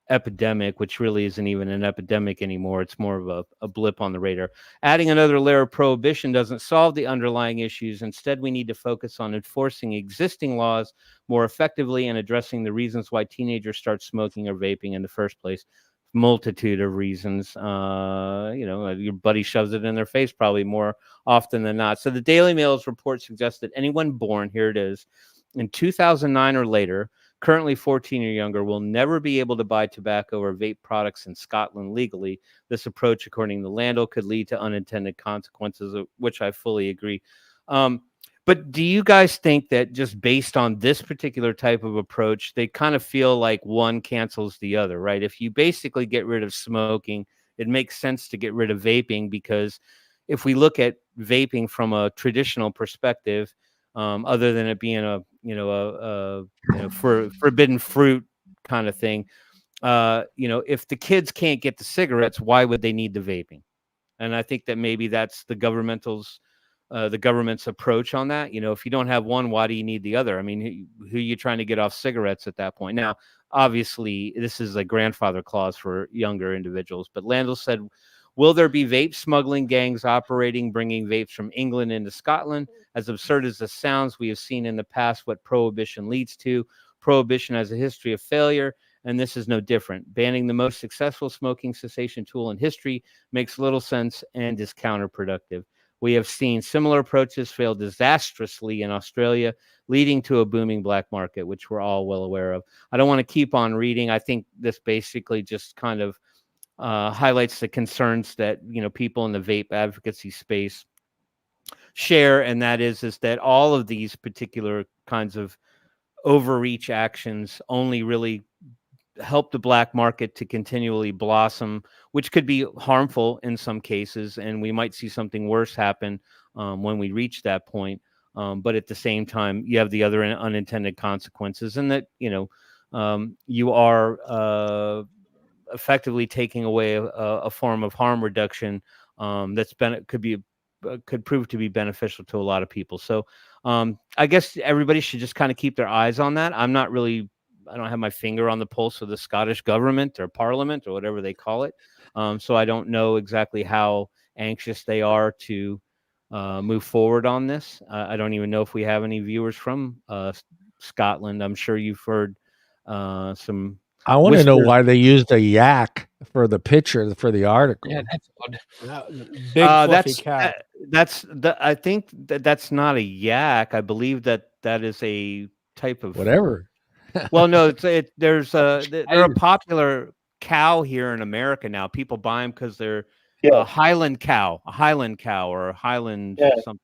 epidemic, which really isn't even an epidemic anymore. It's more of a blip on the radar. Adding another layer of prohibition doesn't solve the underlying issues. Instead, we need to focus on enforcing existing laws more effectively and addressing the reasons why teenagers start smoking or vaping in the first place. Multitude of reasons. Your buddy shoves it in their face probably more often than not. So the Daily Mail's report suggests that anyone born, here it is, in 2009 or later, currently 14 or younger, will never be able to buy tobacco or vape products in Scotland legally. This approach, according to Landell, could lead to unintended consequences, which I fully agree. But do you guys think that just based on this particular type of approach, they kind of feel like one cancels the other, right? If you basically get rid of smoking, it makes sense to get rid of vaping, because if we look at vaping from a traditional perspective, other than it being a forbidden fruit kind of thing, if the kids can't get the cigarettes, why would they need the vaping? And I think that maybe that's the government's approach on that. If you don't have one, why do you need the other? I mean, who are you trying to get off cigarettes at that point? Now, obviously, this is a grandfather clause for younger individuals, but Landell said, will there be vape smuggling gangs operating, bringing vapes from England into Scotland? As absurd as this sounds, we have seen in the past what prohibition leads to. Prohibition has a history of failure, and this is no different. Banning the most successful smoking cessation tool in history makes little sense and is counterproductive. We have seen similar approaches fail disastrously in Australia, leading to a booming black market, which we're all well aware of. I don't want to keep on reading. I think this basically just kind of highlights the concerns that people in the vape advocacy space share, and that is that all of these particular kinds of overreach actions only really help the black market to continually blossom, which could be harmful in some cases, and we might see something worse happen when we reach that point. But at the same time, you have the other unintended consequences, and that you are effectively taking away a form of harm reduction could prove to be beneficial to a lot of people. So I guess everybody should just kind of keep their eyes on that. I don't have my finger on the pulse of the Scottish government or parliament or whatever they call it. So I don't know exactly how anxious they are to move forward on this. I don't even know if we have any viewers from Scotland. I'm sure you've heard some. I want to know why they used a yak for the picture for the article. Yeah, that's odd. Big fluffy cow. I think that's not a yak. I believe that is a type of whatever. Well, no, they're a popular cow here in America now. People buy them because they're a Highland cow, or a Highland something.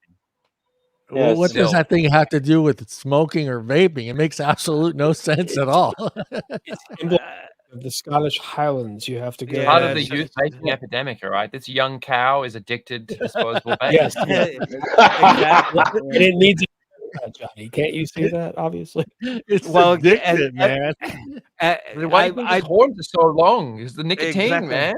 Well, what does that thing have to do with smoking or vaping? It makes absolute no sense at all. It's the Scottish Highlands. You have to go. Part of the youth vaping epidemic, all right? This young cow is addicted to disposable vapes. Yes, exactly. And it needs Johnny, can't you see that? Obviously, it's addicted, man. Why do you think the horns are so long? Is the nicotine, man?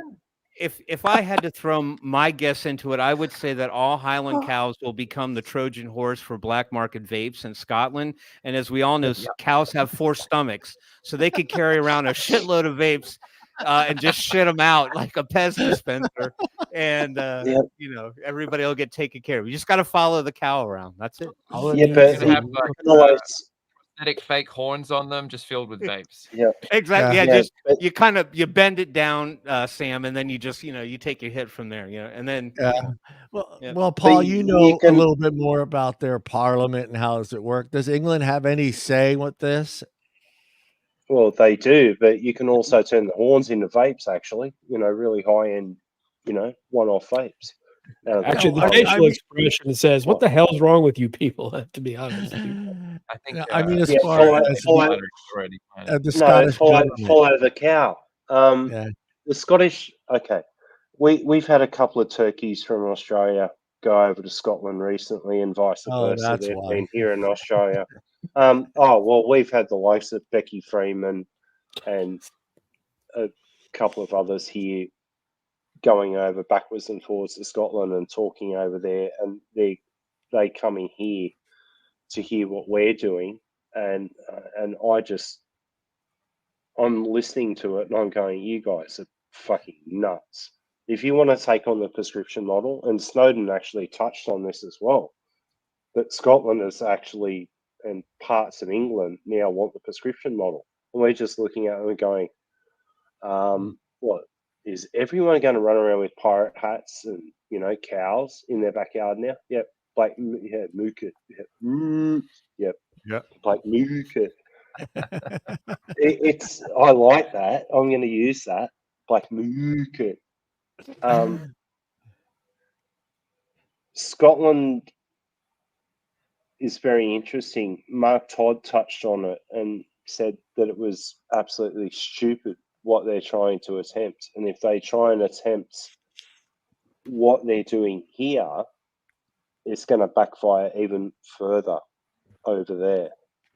If I had to throw my guess into it, I would say that all Highland cows will become the Trojan horse for black market vapes in Scotland. And as we all know, cows have 4 stomachs, so they could carry around a shitload of vapes and just shit them out like a Pez dispenser. And everybody will get taken care of. You just got to follow the cow around. That's it. Yeah, but have prosthetic fake horns on them, just filled with vapes. Yeah, exactly. Yeah, you bend it down, Sam, and then you just you take your hit from there. And then well, Paul, a little bit more about their parliament and how does it work. Does England have any say with this? Well, they do, but you can also turn the horns into vapes. Actually, really high end, one-off vapes. Actually, the facial expression says, "What the hell's wrong with you people?" To be honest, I think. as far as the Scottish follow the cow. The Scottish. Okay, we've had a couple of turkeys from Australia go over to Scotland recently, and vice versa. They've been here in Australia. We've had the likes of Becky Freeman and a couple of others here going over backwards and forwards to Scotland and talking over there, and they coming here to hear what we're doing, and I'm listening to it and I'm going, you guys are fucking nuts. If you want to take on the prescription model, and Snowden actually touched on this as well, that Scotland is actually, and parts of England now want the prescription model, and we're just looking at it and going, what? Is everyone going to run around with pirate hats and cows in their backyard now? Yep, black mooka. Yep, black mooka. I like that. I'm going to use that, black mooka. Scotland is very interesting. Mark Todd touched on it and said that it was absolutely stupid what they're trying to attempt. And if they try and attempt what they're doing here, it's going to backfire even further over there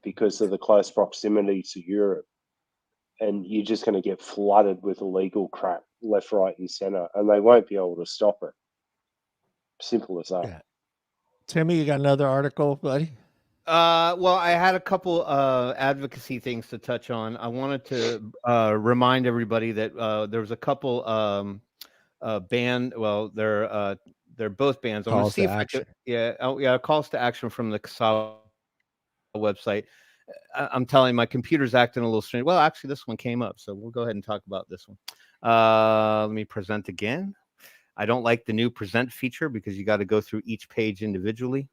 because of the close proximity to Europe. And you're just going to get flooded with illegal crap left, right, and center, and they won't be able to stop it. Simple as that. Yeah. Timmy, you got another article, buddy? Well, I had a couple advocacy things to touch on. I wanted to remind everybody that there was a couple banned. Well, they're both bans. I'm calls to action. Calls to action from the CSA website. I'm telling you, my computer's acting a little strange. Well, actually, this one came up, so we'll go ahead and talk about this one. Let me present again. I don't like the new present feature because you got to go through each page individually.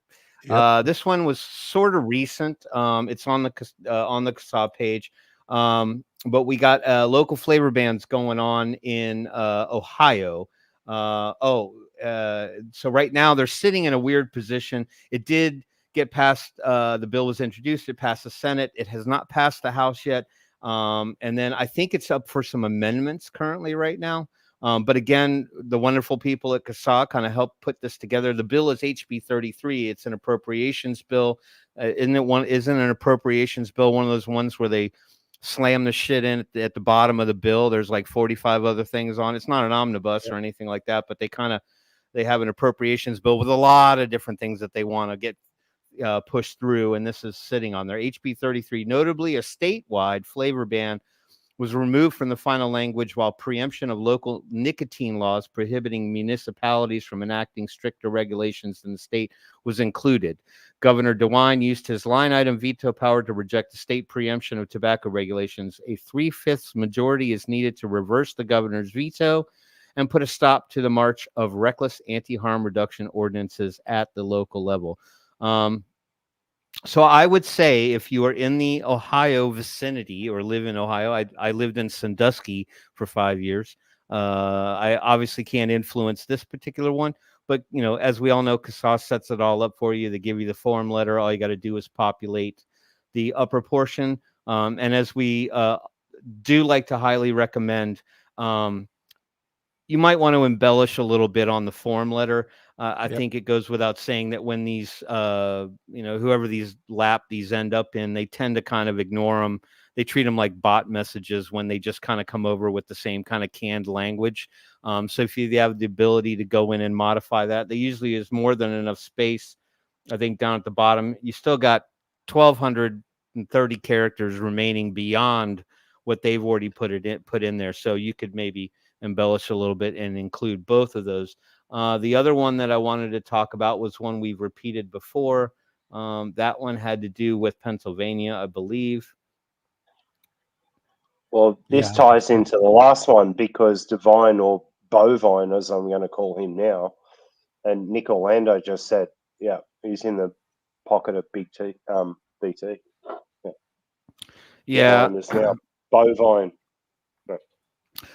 This one was sort of recent. It's on the CSA page. But we got local flavor bans going on in Ohio. So right now they're sitting in a weird position. It did get past, the bill was introduced, it passed the Senate. It has not passed the House yet. And then I think it's up for some amendments currently right now. But again, the wonderful people at CASA kind of helped put this together. The bill is HB 33. It's an appropriations bill. Isn't an appropriations bill one of those ones where they slam the shit in at the bottom of the bill? There's like 45 other things on. It's not an omnibus or anything like that, but they have an appropriations bill with a lot of different things that they want to get pushed through, and this is sitting on there. HB 33, notably a statewide flavor ban, was removed from the final language, while preemption of local nicotine laws prohibiting municipalities from enacting stricter regulations than the state was included. Governor DeWine used his line item veto power to reject the state preemption of tobacco regulations. A 3/5 majority is needed to reverse the governor's veto and put a stop to the march of reckless anti-harm reduction ordinances at the local level. So I would say if you are in the Ohio vicinity or live in Ohio, I lived in Sandusky for 5 years. I obviously can't influence this particular one, but as we all know, CASA sets it all up for you. They give you the form letter. All you got to do is populate the upper portion. And as we do like to highly recommend, you might want to embellish a little bit on the form letter. I think it goes without saying that when these, whoever these end up in, they tend to kind of ignore them. They treat them like bot messages when they just kind of come over with the same kind of canned language. So if you have the ability to go in and modify that, there usually is more than enough space. I think down at the bottom, you still got 1,230 characters remaining beyond what they've already put in there. So you could maybe embellish a little bit and include both of those. The other one that I wanted to talk about was one we've repeated before. That one had to do with Pennsylvania, I believe. Well, this ties into the last one because Divine, or Bovine, as I'm going to call him now, and Nick Orlando just said, yeah, he's in the pocket of Big T, BT. Yeah. Divine is now Bovine.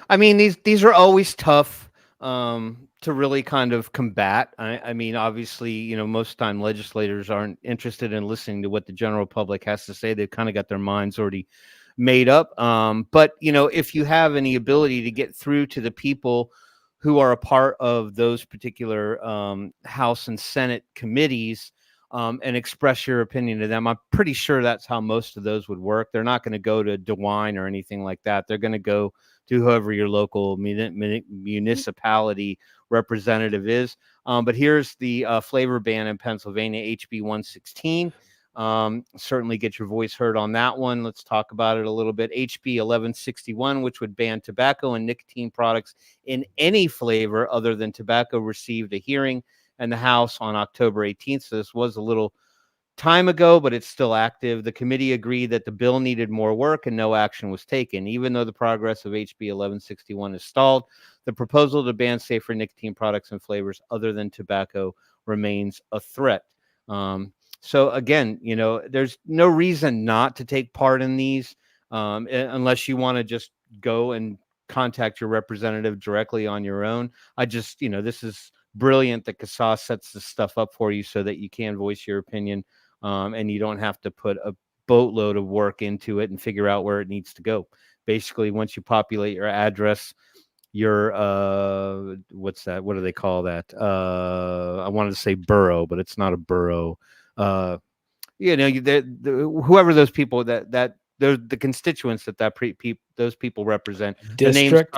I mean, these are always tough to really kind of combat. I mean, obviously, most time legislators aren't interested in listening to what the general public has to say. They've kind of got their minds already made up. But, if you have any ability to get through to the people who are a part of those particular House and Senate committees and express your opinion to them, I'm pretty sure that's how most of those would work. They're not going to go to DeWine or anything like that. They're going to go to whoever your local municipality representative is. But here's the flavor ban in Pennsylvania, HB 116. Certainly get your voice heard on that one. Let's talk about it a little bit. HB 1161, which would ban tobacco and nicotine products in any flavor other than tobacco, received a hearing in the House on October 18th. So this was a little time ago, but it's still active. The committee agreed that the bill needed more work and no action was taken. Even though the progress of HB 1161 is stalled, the proposal to ban safer nicotine products and flavors other than tobacco remains a threat. So again, there's no reason not to take part in these unless you want to just go and contact your representative directly on your own. This is brilliant that CASA sets this stuff up for you so that you can voice your opinion and you don't have to put a boatload of work into it and figure out where it needs to go. Basically, once you populate your address, your what's that? What do they call that? I wanted to say borough, but it's not a borough. Whoever those people that they're the constituents those people represent. District.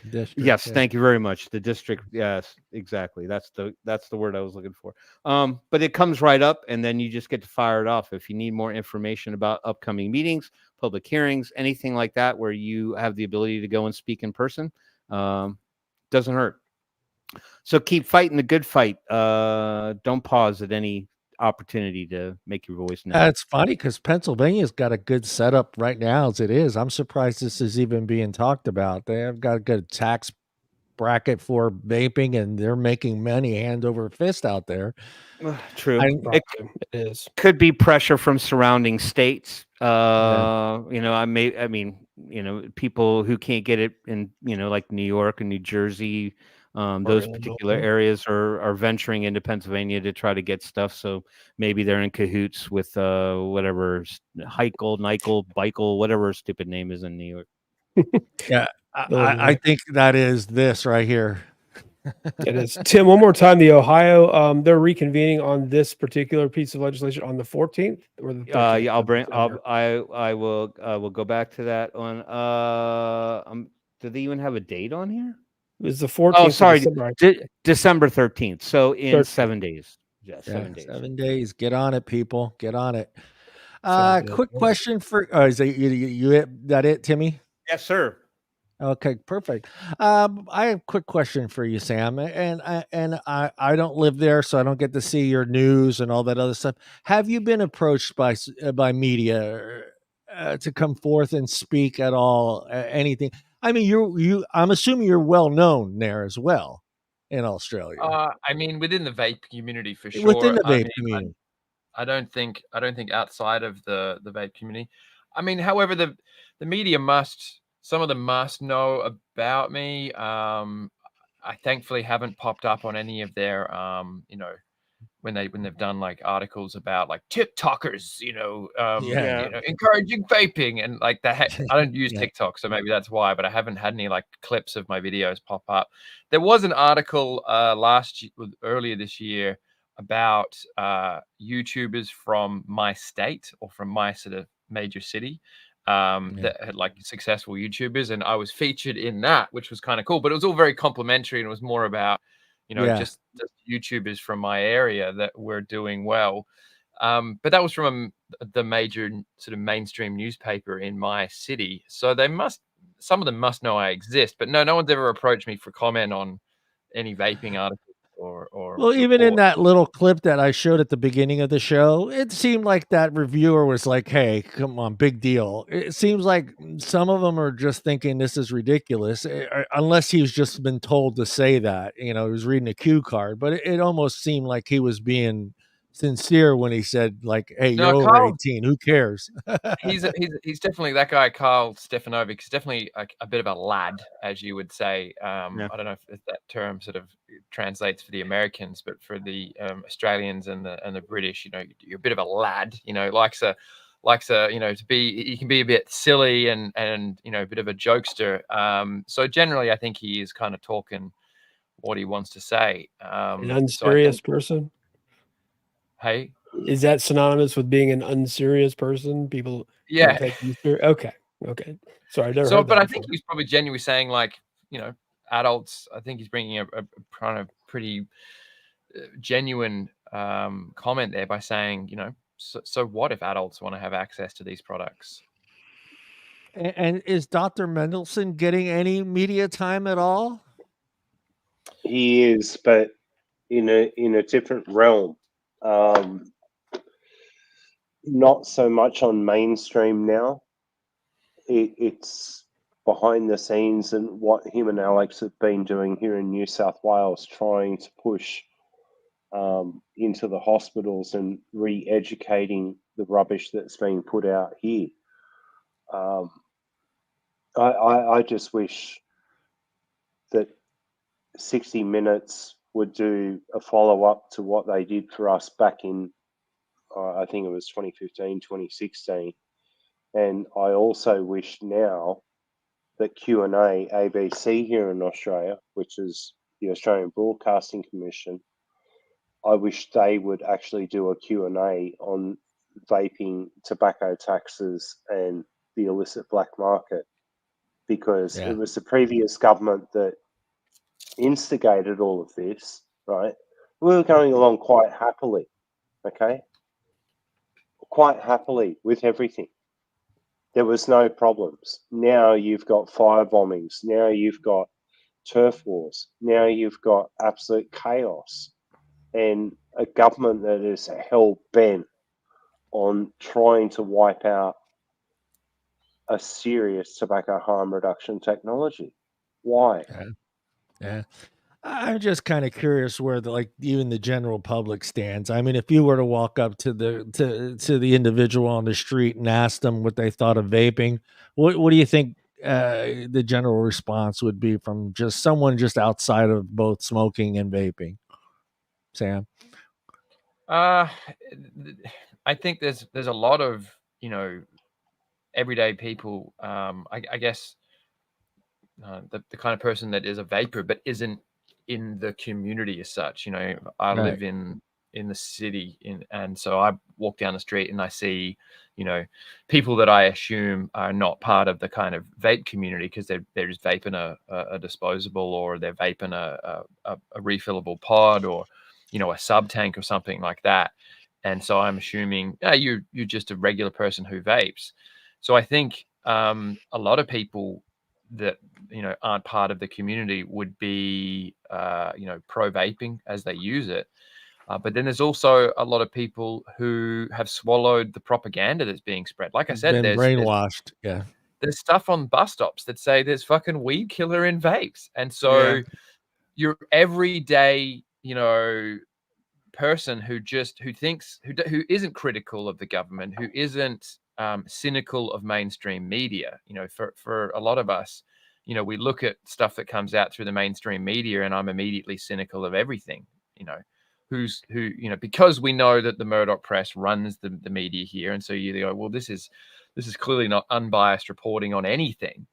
District, yes, thank you very much. The district, yes, exactly. That's the word I was looking for. But it comes right up, and then you just get to fire it off. If you need more information about upcoming meetings, public hearings, anything like that, where you have the ability to go and speak in person, doesn't hurt. So keep fighting the good fight. Don't pause at any opportunity to make your voice known. It's funny because Pennsylvania's got a good setup right now as it is. I'm surprised this is even being talked about. They have got a good tax bracket for vaping, and they're making money hand over fist out there. True. It is. Could be pressure from surrounding states. Yeah. You know, I mean, you know, people who can't get it in, you know, like New York and New Jersey, those particular areas are venturing into Pennsylvania to try to get stuff. So maybe they're in cahoots with whatever Nykel, Beichel, whatever stupid name is in New York. Yeah, I think that is this right here. It is. Tim, one more time, the Ohio, they're reconvening on this particular piece of legislation on the 14th or the 13th. Yeah, I will go back to that one. Do they even have a date on here? It was the 14th. Oh, sorry, December. December 13th. So in 13th. 7 days. Yeah, 7 days. 7 days. Get on it, people. Get on it. Sounds Quick good. question for is that you that it, Timmy? Yes, sir. Okay, perfect. I have a quick question for you, Sam, and I don't live there, so I don't get to see your news and all that other stuff. Have you been approached by media to come forth and speak at all? Anything? I mean, I'm assuming you're well known there as well in Australia. I mean, within the vape community for sure. Within the vape mean, community. I don't think outside of the vape community. I mean, however, the media some of them must know about me. I thankfully haven't popped up on any of their you know, when they've done like articles about like TikTokers, you know, you know, encouraging vaping and like that. I don't use TikTok, so maybe that's why, but I haven't had any like clips of my videos pop up. There was an article earlier this year about YouTubers from my state or from my sort of major city that had like successful YouTubers, and I was featured in that, which was kind of cool. But it was all very complimentary, and it was more about, you know, just YouTubers from my area that were doing well. But that was from the major sort of mainstream newspaper in my city, so some of them must know I exist. But no one's ever approached me for comment on any vaping articles or Well, even in that little clip that I showed at the beginning of the show, it seemed like that reviewer was like, hey, come on, big deal. It seems like some of them are just thinking this is ridiculous, unless he's just been told to say that. You know, he was reading a cue card, but it almost seemed like he was being sincere when he said, like, hey, you're over 18. Who cares? he's definitely that guy, Carl Stefanovic. He's definitely a bit of a lad, as you would say. I don't know if that term sort of translates for the Americans, but for the Australians and the British, you know, you're a bit of a lad. You know, likes a you know, he can be a bit silly and you know, a bit of a jokester. So generally, I think he is kind of talking what he wants to say. An unserious person. Hey, is that synonymous with being an unserious person? People, take you serious. Okay. Sorry, I never heard that I think he's probably genuinely saying, like, you know, adults. I think he's bringing a kind of pretty genuine comment there by saying, you know, so what if adults want to have access to these products? And is Dr. Mendelsohn getting any media time at all? He is, but in a different realm. Not so much on mainstream now. It's behind the scenes, and what him and Alex have been doing here in New South Wales, trying to push into the hospitals and re-educating the rubbish that's being put out here. I just wish that 60 Minutes would do a follow-up to what they did for us back in, I think it was 2015, 2016. And I also wish now that Q&A, ABC here in Australia, which is the Australian Broadcasting Commission, I wish they would actually do a Q&A on vaping, tobacco taxes, and the illicit black market, because it was the previous government that instigated all of this, right? We were going along quite happily, okay? Quite happily with everything. There was no problems. Now you've got fire bombings. Now you've got turf wars. Now you've got absolute chaos, and a government that is hell-bent on trying to wipe out a serious tobacco harm reduction technology. Why? Yeah. I'm just kind of curious where even the general public stands. I mean, if you were to walk up to the individual on the street and ask them what they thought of vaping, what do you think the general response would be from just someone just outside of both smoking and vaping? Sam? I think there's a lot of, everyday people. I guess the kind of person that is a vapor but isn't in the community as such. I live in the city, and so I walk down the street and I see, people that I assume are not part of the kind of vape community because they're just vaping a disposable, or they're vaping a refillable pod, or a sub tank or something like that. And so I'm assuming you're just a regular person who vapes. So I think a lot of people that aren't part of the community would be pro vaping as they use it, but then there's also a lot of people who have swallowed the propaganda that's being spread. Like I said, Been brainwashed. There's stuff on bus stops that say there's fucking weed killer in vapes, and so your everyday person who thinks who isn't critical of the government, who isn't cynical of mainstream media. For a lot of us, we look at stuff that comes out through the mainstream media, and I'm immediately cynical of everything. Because we know that the Murdoch press runs the media here, and so you go, well, this is clearly not unbiased reporting on anything.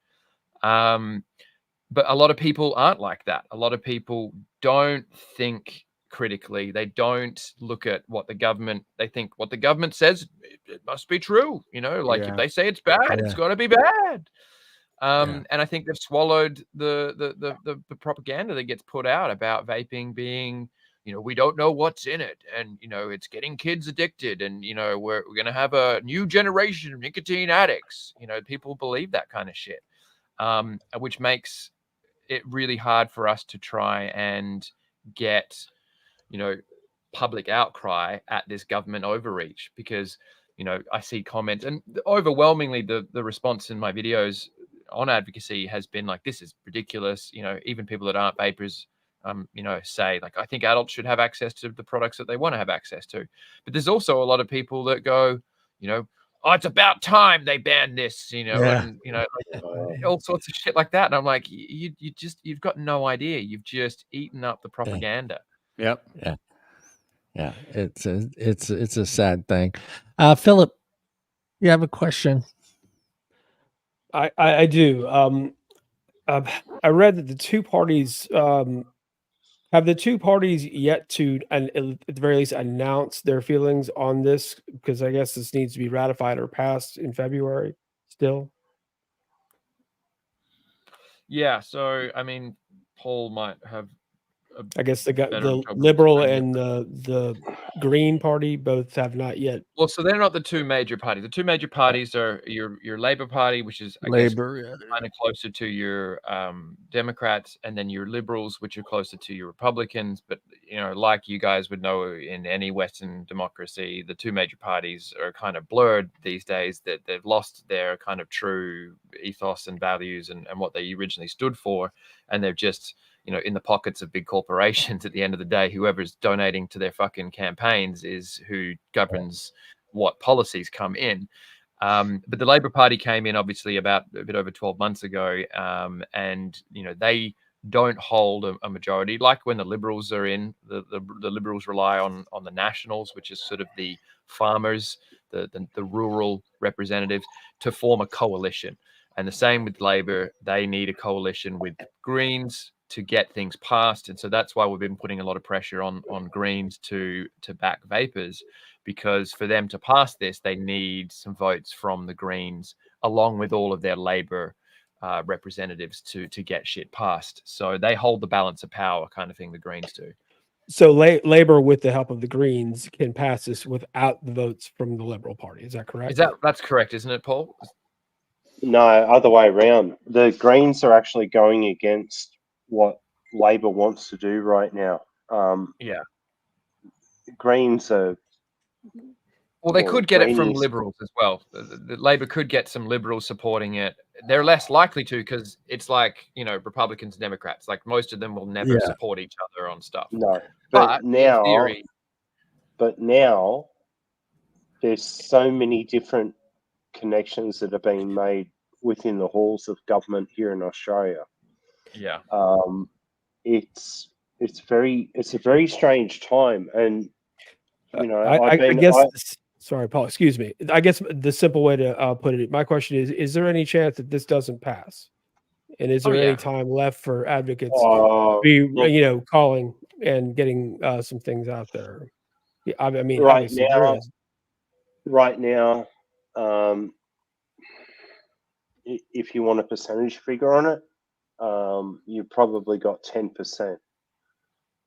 But a lot of people aren't like that. A lot of people don't think critically. They don't look at what the government, they think what the government says, it must be true. If they say it's bad, it's got to be bad. And I think they've swallowed the propaganda that gets put out about vaping being, we don't know what's in it, and it's getting kids addicted, and we're going to have a new generation of nicotine addicts. People believe that kind of shit, which makes it really hard for us to try and get public outcry at this government overreach, because I see comments, and overwhelmingly the response in my videos on advocacy has been like, this is ridiculous. Even people that aren't vapors say, like, I think adults should have access to the products that they want to have access to. But there's also a lot of people that go, oh, it's about time they ban this, and all sorts of shit like that. And I'm like, you've got no idea. You've just eaten up the propaganda. Yep. Yeah. It's a sad thing. Philip, you have a question? I do. I read that the two parties have the two parties yet to, and at the very least, announce their feelings on this, because I guess this needs to be ratified or passed in February still. Yeah. So, I mean, Paul might have. I guess the Liberal and the Green Party both have not yet. Well, so they're not the two major parties. The two major parties are your Labor Party, which is Labor, kind of closer to your Democrats, and then your Liberals, which are closer to your Republicans. But like you guys would know, in any Western democracy, the two major parties are kind of blurred these days. That they've lost their kind of true ethos and values and what they originally stood for, and they're just in the pockets of big corporations. At the end of the day, whoever's donating to their fucking campaigns is who governs what policies come in. But the Labor Party came in obviously about a bit over 12 months ago, and they don't hold a majority. Like when the Liberals are in, the Liberals rely on the Nationals, which is sort of the farmers, the rural representatives, to form a coalition. And the same with Labor, they need a coalition with Greens to get things passed. And so that's why we've been putting a lot of pressure on Greens to back vapors, because for them to pass this, they need some votes from the Greens along with all of their Labor representatives to get shit passed. So they hold the balance of power kind of thing, the Greens do. So Labor, with the help of the Greens, can pass this without the votes from the Liberal Party. Is that correct? That's correct, isn't it, Paul? No, other way around. The Greens are actually going against what Labor wants to do right now. Greens are. Well, they could get it from Liberals as well. The Labor could get some Liberals supporting it they're less likely to, because it's like, you know, Republicans and Democrats, like most of them will never support each other on stuff. No, But now, in theory, now there's so many different connections that are being made within the halls of government here in Australia. yeah. It's a very strange time, and you know, I guess. Sorry, Paul. Excuse me. I guess the simple way to put it, my question is there any chance that this doesn't pass? And is there any time left for advocates to be, you know, calling and getting some things out there? Yeah, I mean, right now, if you want a percentage figure on it, you probably got 10%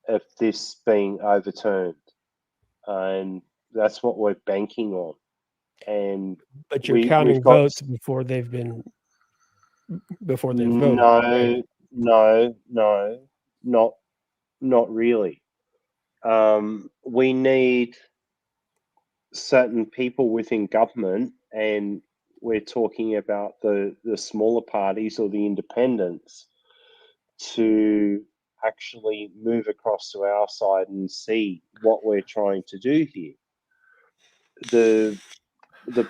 of this being overturned, and that's what we're banking on. And but you're counting votes before they've been voted. No, not really. We need certain people within government, and we're talking about the smaller parties or the independents, to actually move across to our side and see what we're trying to do here. The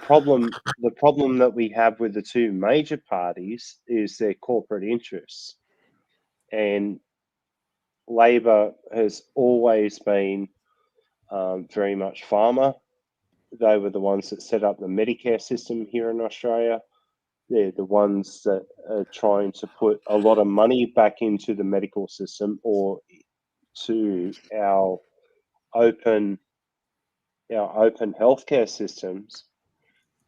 problem that we have with the two major parties is their corporate interests, and Labor has always been very much farmer. They were the ones that set up the Medicare system here in Australia. They're the ones that are trying to put a lot of money back into the medical system or to our open healthcare systems.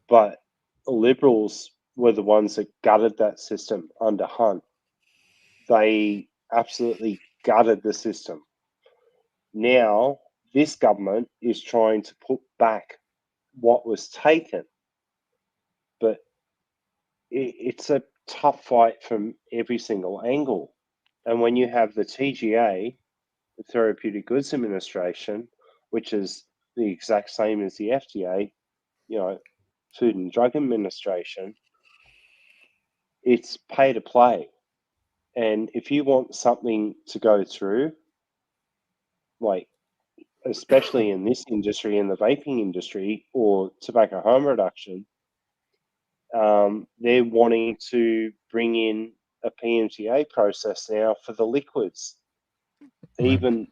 But Liberals were the ones that gutted that system under Hunt. They absolutely gutted the system. Now, this government is trying to put back what was taken, but it's a tough fight from every single angle. And when you have the TGA, the Therapeutic Goods Administration, which is the exact same as the FDA, you know, Food and Drug Administration, it's pay to play. And if you want something to go through, like especially in this industry, in the vaping industry or tobacco harm reduction, they're wanting to bring in a PMTA process now for the liquids, even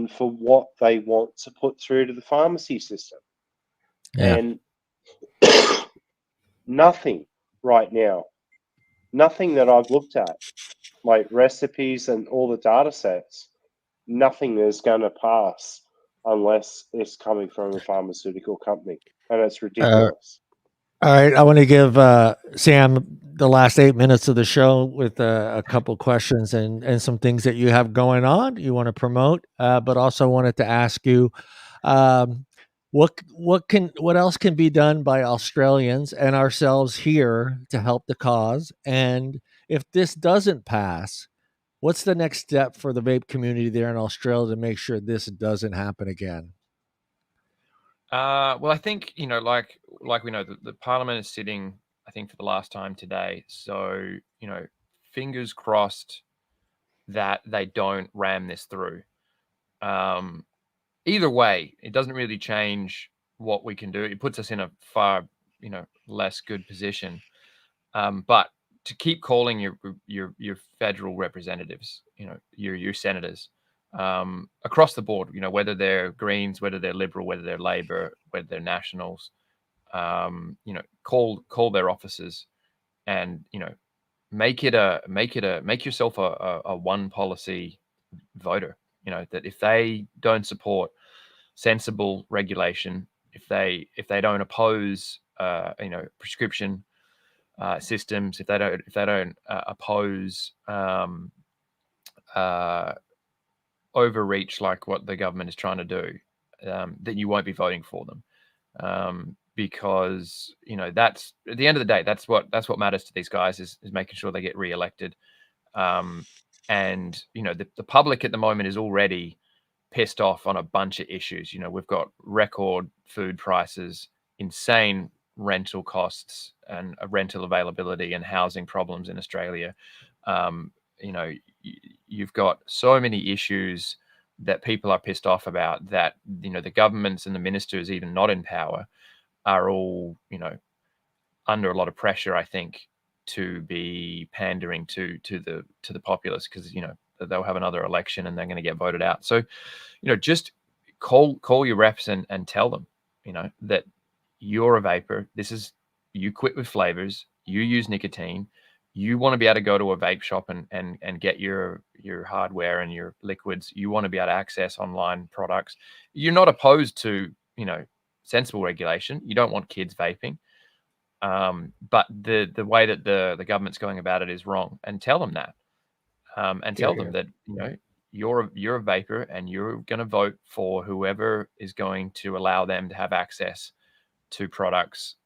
for what they want to put through to the pharmacy system. And nothing right now, nothing that I've looked at, like recipes and all the data sets, nothing is going to pass unless it's coming from a pharmaceutical company, and it's ridiculous. All right, I want to give Sam the last 8 minutes of the show with a couple questions and some things that you have going on you want to promote, but also wanted to ask you what else can be done by Australians and ourselves here to help the cause, and if this doesn't pass, what's the next step for the vape community there in Australia to make sure this doesn't happen again? Well, I think, you know, like we know, the Parliament is sitting, I think, for the last time today. So, you know, fingers crossed that they don't ram this through. Either way, it doesn't really change what we can do. It puts us in a far, you know, less good position. But to keep calling your federal representatives, you know, your senators, across the board, you know, whether they're Greens, whether they're Liberal, whether they're Labor, whether they're Nationals, you know, call their offices, and, you know, make yourself a one policy voter. You know, that if they don't support sensible regulation, if they don't oppose, you know, prescription systems, if they don't oppose overreach like what the government is trying to do, that you won't be voting for them, because, you know, that's, at the end of the day, that's what matters to these guys, is making sure they get re-elected. And, you know, the public at the moment is already pissed off on a bunch of issues. You know, we've got record food prices, insane rental costs and rental availability and housing problems in Australia. You know, you've got so many issues that people are pissed off about that, you know, the governments and the ministers, even not in power, are all, you know, under a lot of pressure, I think, to be pandering to the populace, because, you know, they'll have another election and they're going to get voted out. So, you know, just call your reps and tell them, you know, that you're a vapor. This is, you quit with flavors, you use nicotine, you want to be able to go to a vape shop and get your hardware and your liquids. You want to be able to access online products. You're not opposed to, you know, sensible regulation. You don't want kids vaping. But the way that the government's going about it is wrong, and tell them that, and tell them that, you know, you're a vapor and you're going to vote for whoever is going to allow them to have access to products,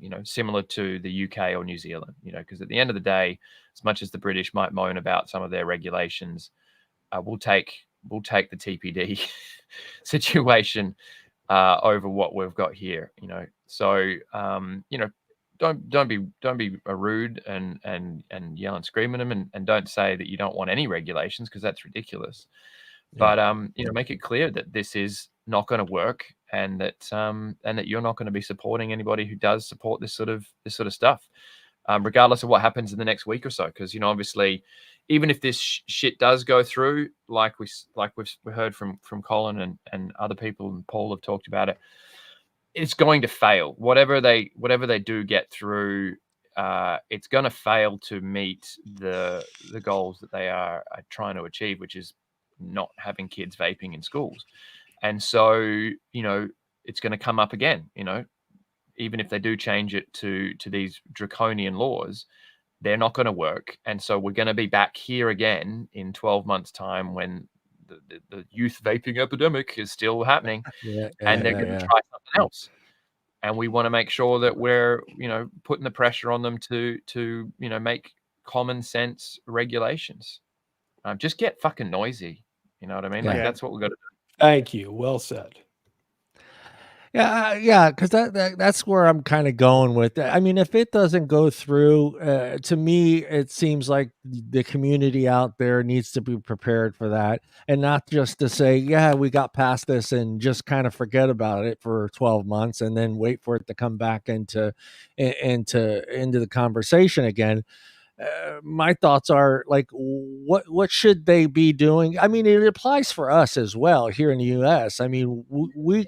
you know, similar to the UK or New Zealand, you know, because at the end of the day, as much as the British might moan about some of their regulations, we'll take the TPD situation over what we've got here, you know. So, you know, don't be rude and yell and scream at them, and don't say that you don't want any regulations, because that's ridiculous. But you know, make it clear that this is not going to work, and that you're not going to be supporting anybody who does support this sort of stuff, regardless of what happens in the next week or so. Because, you know, obviously, even if this shit does go through, like we've heard from Colin and other people, and Paul have talked about it, it's going to fail. Whatever they do get through, it's going to fail to meet the goals that they are trying to achieve, which is not having kids vaping in schools. And so, you know, it's going to come up again, you know, even if they do change it to these draconian laws, they're not going to work. And so we're going to be back here again in 12 months time, when the youth vaping epidemic is still happening, and they're going to try something else. And we want to make sure that we're, you know, putting the pressure on them to you know, make common sense regulations. Just get fucking noisy. You know what I mean? Like, that's what we've got to do. Thank you. Well said. Yeah, because that's where I'm kind of going with it. I mean, if it doesn't go through, to me, it seems like the community out there needs to be prepared for that, and not just to say, yeah, we got past this, and just kind of forget about it for 12 months and then wait for it to come back into the conversation again. My thoughts are like, what should they be doing? I mean, it applies for us as well here in the U.S. I mean, we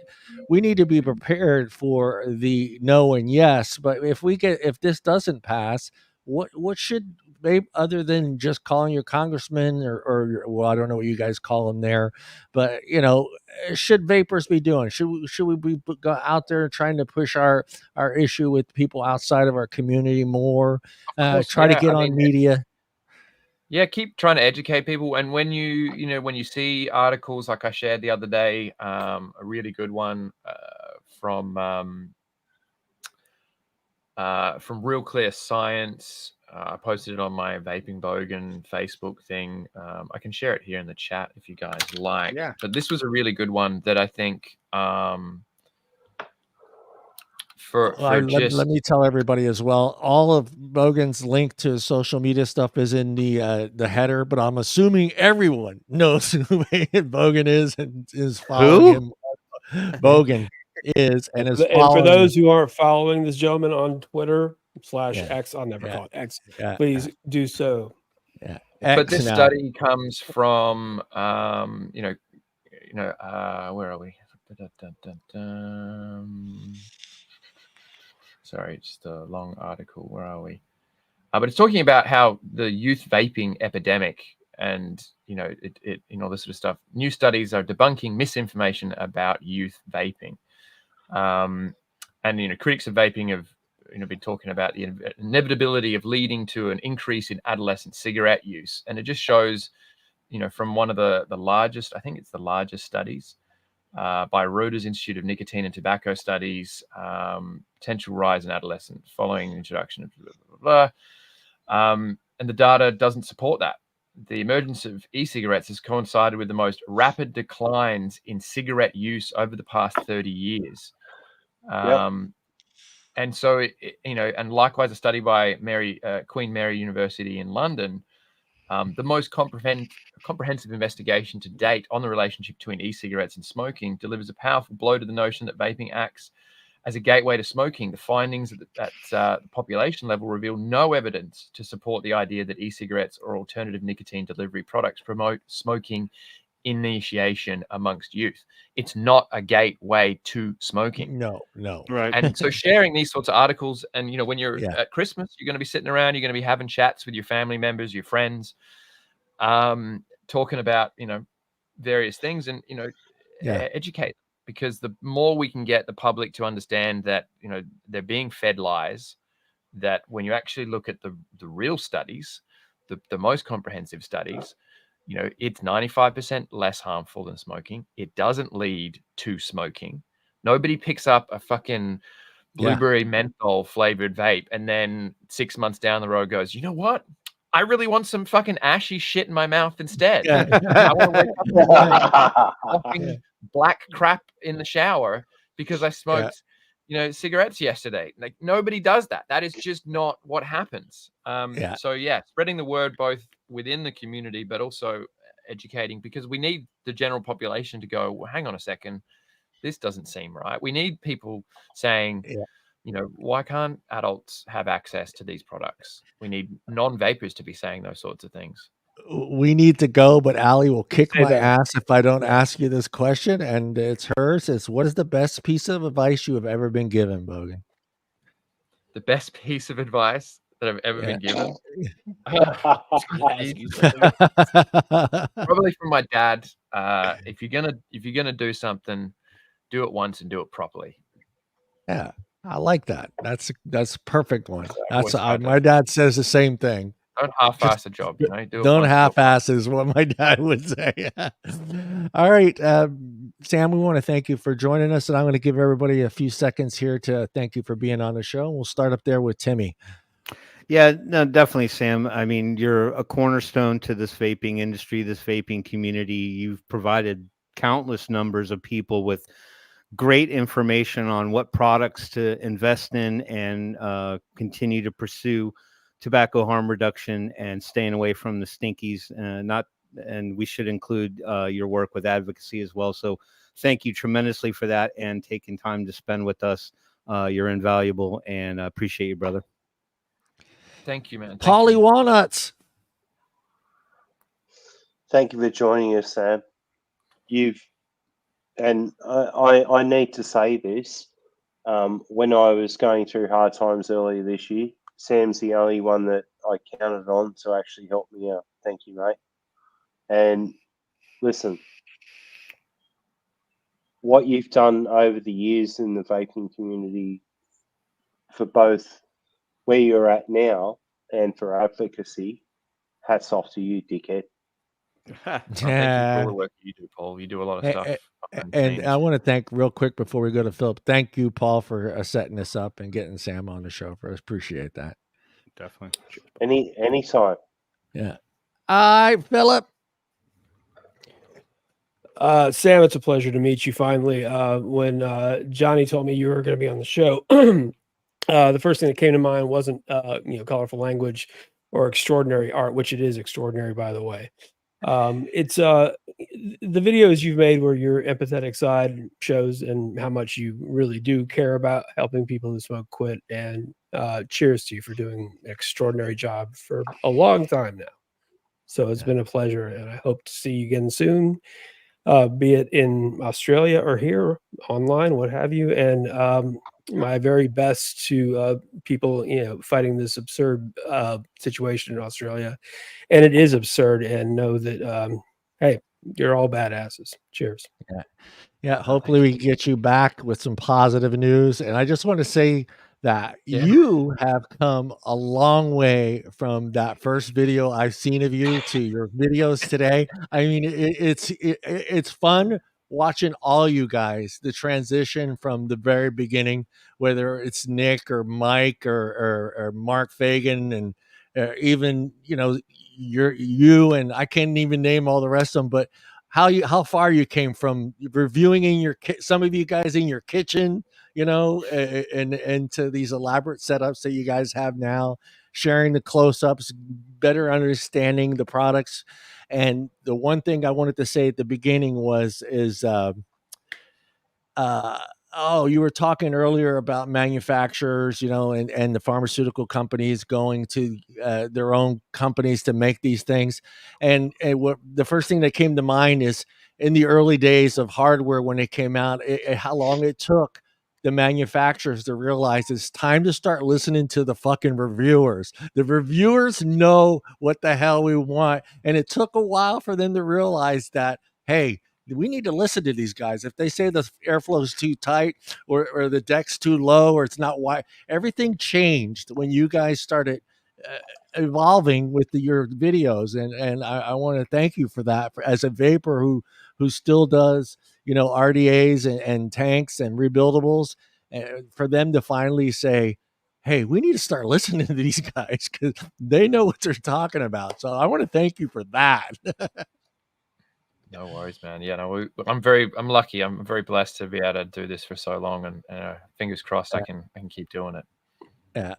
need to be prepared for the no and yes. But if this doesn't pass, what should they, other than just calling your congressman or well, I don't know what you guys call them there, but, you know, should vapors be doing? Should we be out there trying to push our issue with people outside of our community more? Try to get on media. Yeah, keep trying to educate people. And when you see articles like I shared the other day, a really good one from Real Clear Science. I posted it on my Vaping Bogan Facebook thing. I can share it here in the chat if you guys like. Yeah. But this was a really good one that I think let me tell everybody as well. All of Bogan's link to social media stuff is in the header, but I'm assuming everyone knows who Bogan is and is following him. Bogan is and is following. And for those who aren't following this gentleman on Twitter /X, I'll never call it X. Please do so. Yeah. But this study comes from where are we? Sorry, just a long article. Where are we? But it's talking about how the youth vaping epidemic and, you know, it all this sort of stuff. New studies are debunking misinformation about youth vaping. And, you know, critics of vaping have, you know, been talking about the inevitability of leading to an increase in adolescent cigarette use. And it just shows, you know, from one of the largest, I think it's the largest studies, by Reuters Institute of Nicotine and Tobacco Studies, potential rise in adolescents following the introduction of blah, blah, blah. And the data doesn't support that. The emergence of e-cigarettes has coincided with the most rapid declines in cigarette use over the past 30 years. And so, and likewise, a study by Queen Mary University in London, the most comprehensive investigation to date on the relationship between e-cigarettes and smoking, delivers a powerful blow to the notion that vaping acts as a gateway to smoking. The findings at the population level reveal no evidence to support the idea that e-cigarettes or alternative nicotine delivery products promote smoking initiation amongst youth. It's not a gateway to smoking. No. Right. And so sharing these sorts of articles, and when you're at Christmas, you're going to be sitting around, you're going to be having chats with your family members, your friends, talking about various things, and educate, because the more we can get the public to understand that they're being fed lies, that when you actually look at the real studies, the most comprehensive studies, it's 95% less harmful than smoking. It doesn't lead to smoking. Nobody picks up a fucking blueberry menthol flavored vape and then 6 months down the road goes, you know what? I really want some fucking ashy shit in my mouth instead. I want to wake up coughing black crap in the shower because I smoked, cigarettes yesterday. Like, nobody does that. That is just not what happens. So spreading the word both within the community, but also educating, because we need the general population to go, well, hang on a second, this doesn't seem right. We need people saying, why can't adults have access to these products? We need non-vapors to be saying those sorts of things. We need to go, but Allie will kick my ass if I don't ask you this question, and it's hers. It's, what is the best piece of advice you have ever been given, Bogan? The best piece of advice that I've ever been given? Probably from my dad. If you're gonna do something, do it once and do it properly. Yeah, I like that. That's a perfect one. That's my dad says the same thing. Don't half-ass a job, Don't half-ass is what my dad would say. All right, Sam, we want to thank you for joining us, and I'm going to give everybody a few seconds here to thank you for being on the show. We'll start up there with Timmy. Yeah, no, definitely, Sam. I mean, you're a cornerstone to this vaping industry, this vaping community. You've provided countless numbers of people with great information on what products to invest in and continue to pursue tobacco harm reduction and staying away from the stinkies. And we should include your work with advocacy as well. So thank you tremendously for that and taking time to spend with us. You're invaluable, and I appreciate you, brother. Thank you, man. Polly Walnuts. Thank you for joining us, Sam. I need to say this. When I was going through hard times earlier this year, Sam's the only one that I counted on to actually help me out. Thank you, mate. And listen, what you've done over the years in the vaping community for both where you're at now and for advocacy, hats off to you, dickhead. Thank you for all the work you do, Paul. You do a lot of stuff. And I want to thank real quick before we go to Phillip. Thank you, Paul, for setting this up and getting Sam on the show for us. Appreciate that. Definitely. Anytime. Yeah. All right, Phillip. Sam, it's a pleasure to meet you finally. When Johnny told me you were going to be on the show, the first thing that came to mind wasn't colorful language or extraordinary art, which it is extraordinary, by the way. It's the videos you've made where your empathetic side shows and how much you really do care about helping people who smoke quit, and cheers to you for doing an extraordinary job for a long time now. So it's been a pleasure, and I hope to see you again soon, be it in Australia or here online, what have you. And my very best to people fighting this absurd situation in Australia. And it is absurd, and know that hey, you're all badasses. Cheers. Yeah, hopefully we can get you back with some positive news. And I just want to say that you have come a long way from that first video I've seen of you to your videos today. I mean, it's fun watching all you guys, the transition from the very beginning, whether it's Nick or Mike or Mark Fagan, and even you and I can't even name all the rest of them, but how far you came from reviewing in some of you guys in your kitchen, and into these elaborate setups that you guys have now, sharing the close-ups, better understanding the products. And the one thing I wanted to say at the beginning you were talking earlier about manufacturers, and the pharmaceutical companies going to their own companies to make these things. And what the first thing that came to mind is in the early days of hardware, when it came out, how long it took the manufacturers to realize it's time to start listening to the fucking reviewers. The reviewers know what the hell we want. And it took a while for them to realize that, hey, we need to listen to these guys. If they say the airflow is too tight or the deck's too low or it's not wide, everything changed when you guys started evolving with your videos. And I want to thank you for that. As a vapor who still does, RDAs and tanks and rebuildables, and for them to finally say, hey, we need to start listening to these guys because they know what they're talking about. So I want to thank you for that. No worries, man. Yeah, no, I'm lucky. I'm very blessed to be able to do this for so long, and fingers crossed I can keep doing it. Yeah.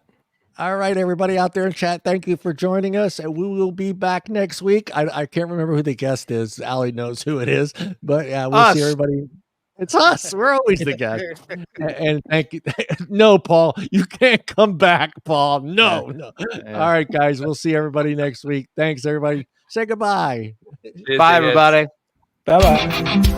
All right, everybody out there in chat, thank you for joining us, and we will be back next week. I can't remember who the guest is. Allie knows who it is, but yeah, we'll see everybody. It's us. We're always the guest. And thank you. No, Paul, you can't come back, Paul. No. Yeah. All right, guys, we'll see everybody next week. Thanks, everybody. Say goodbye. Bye, everybody. Bye-bye.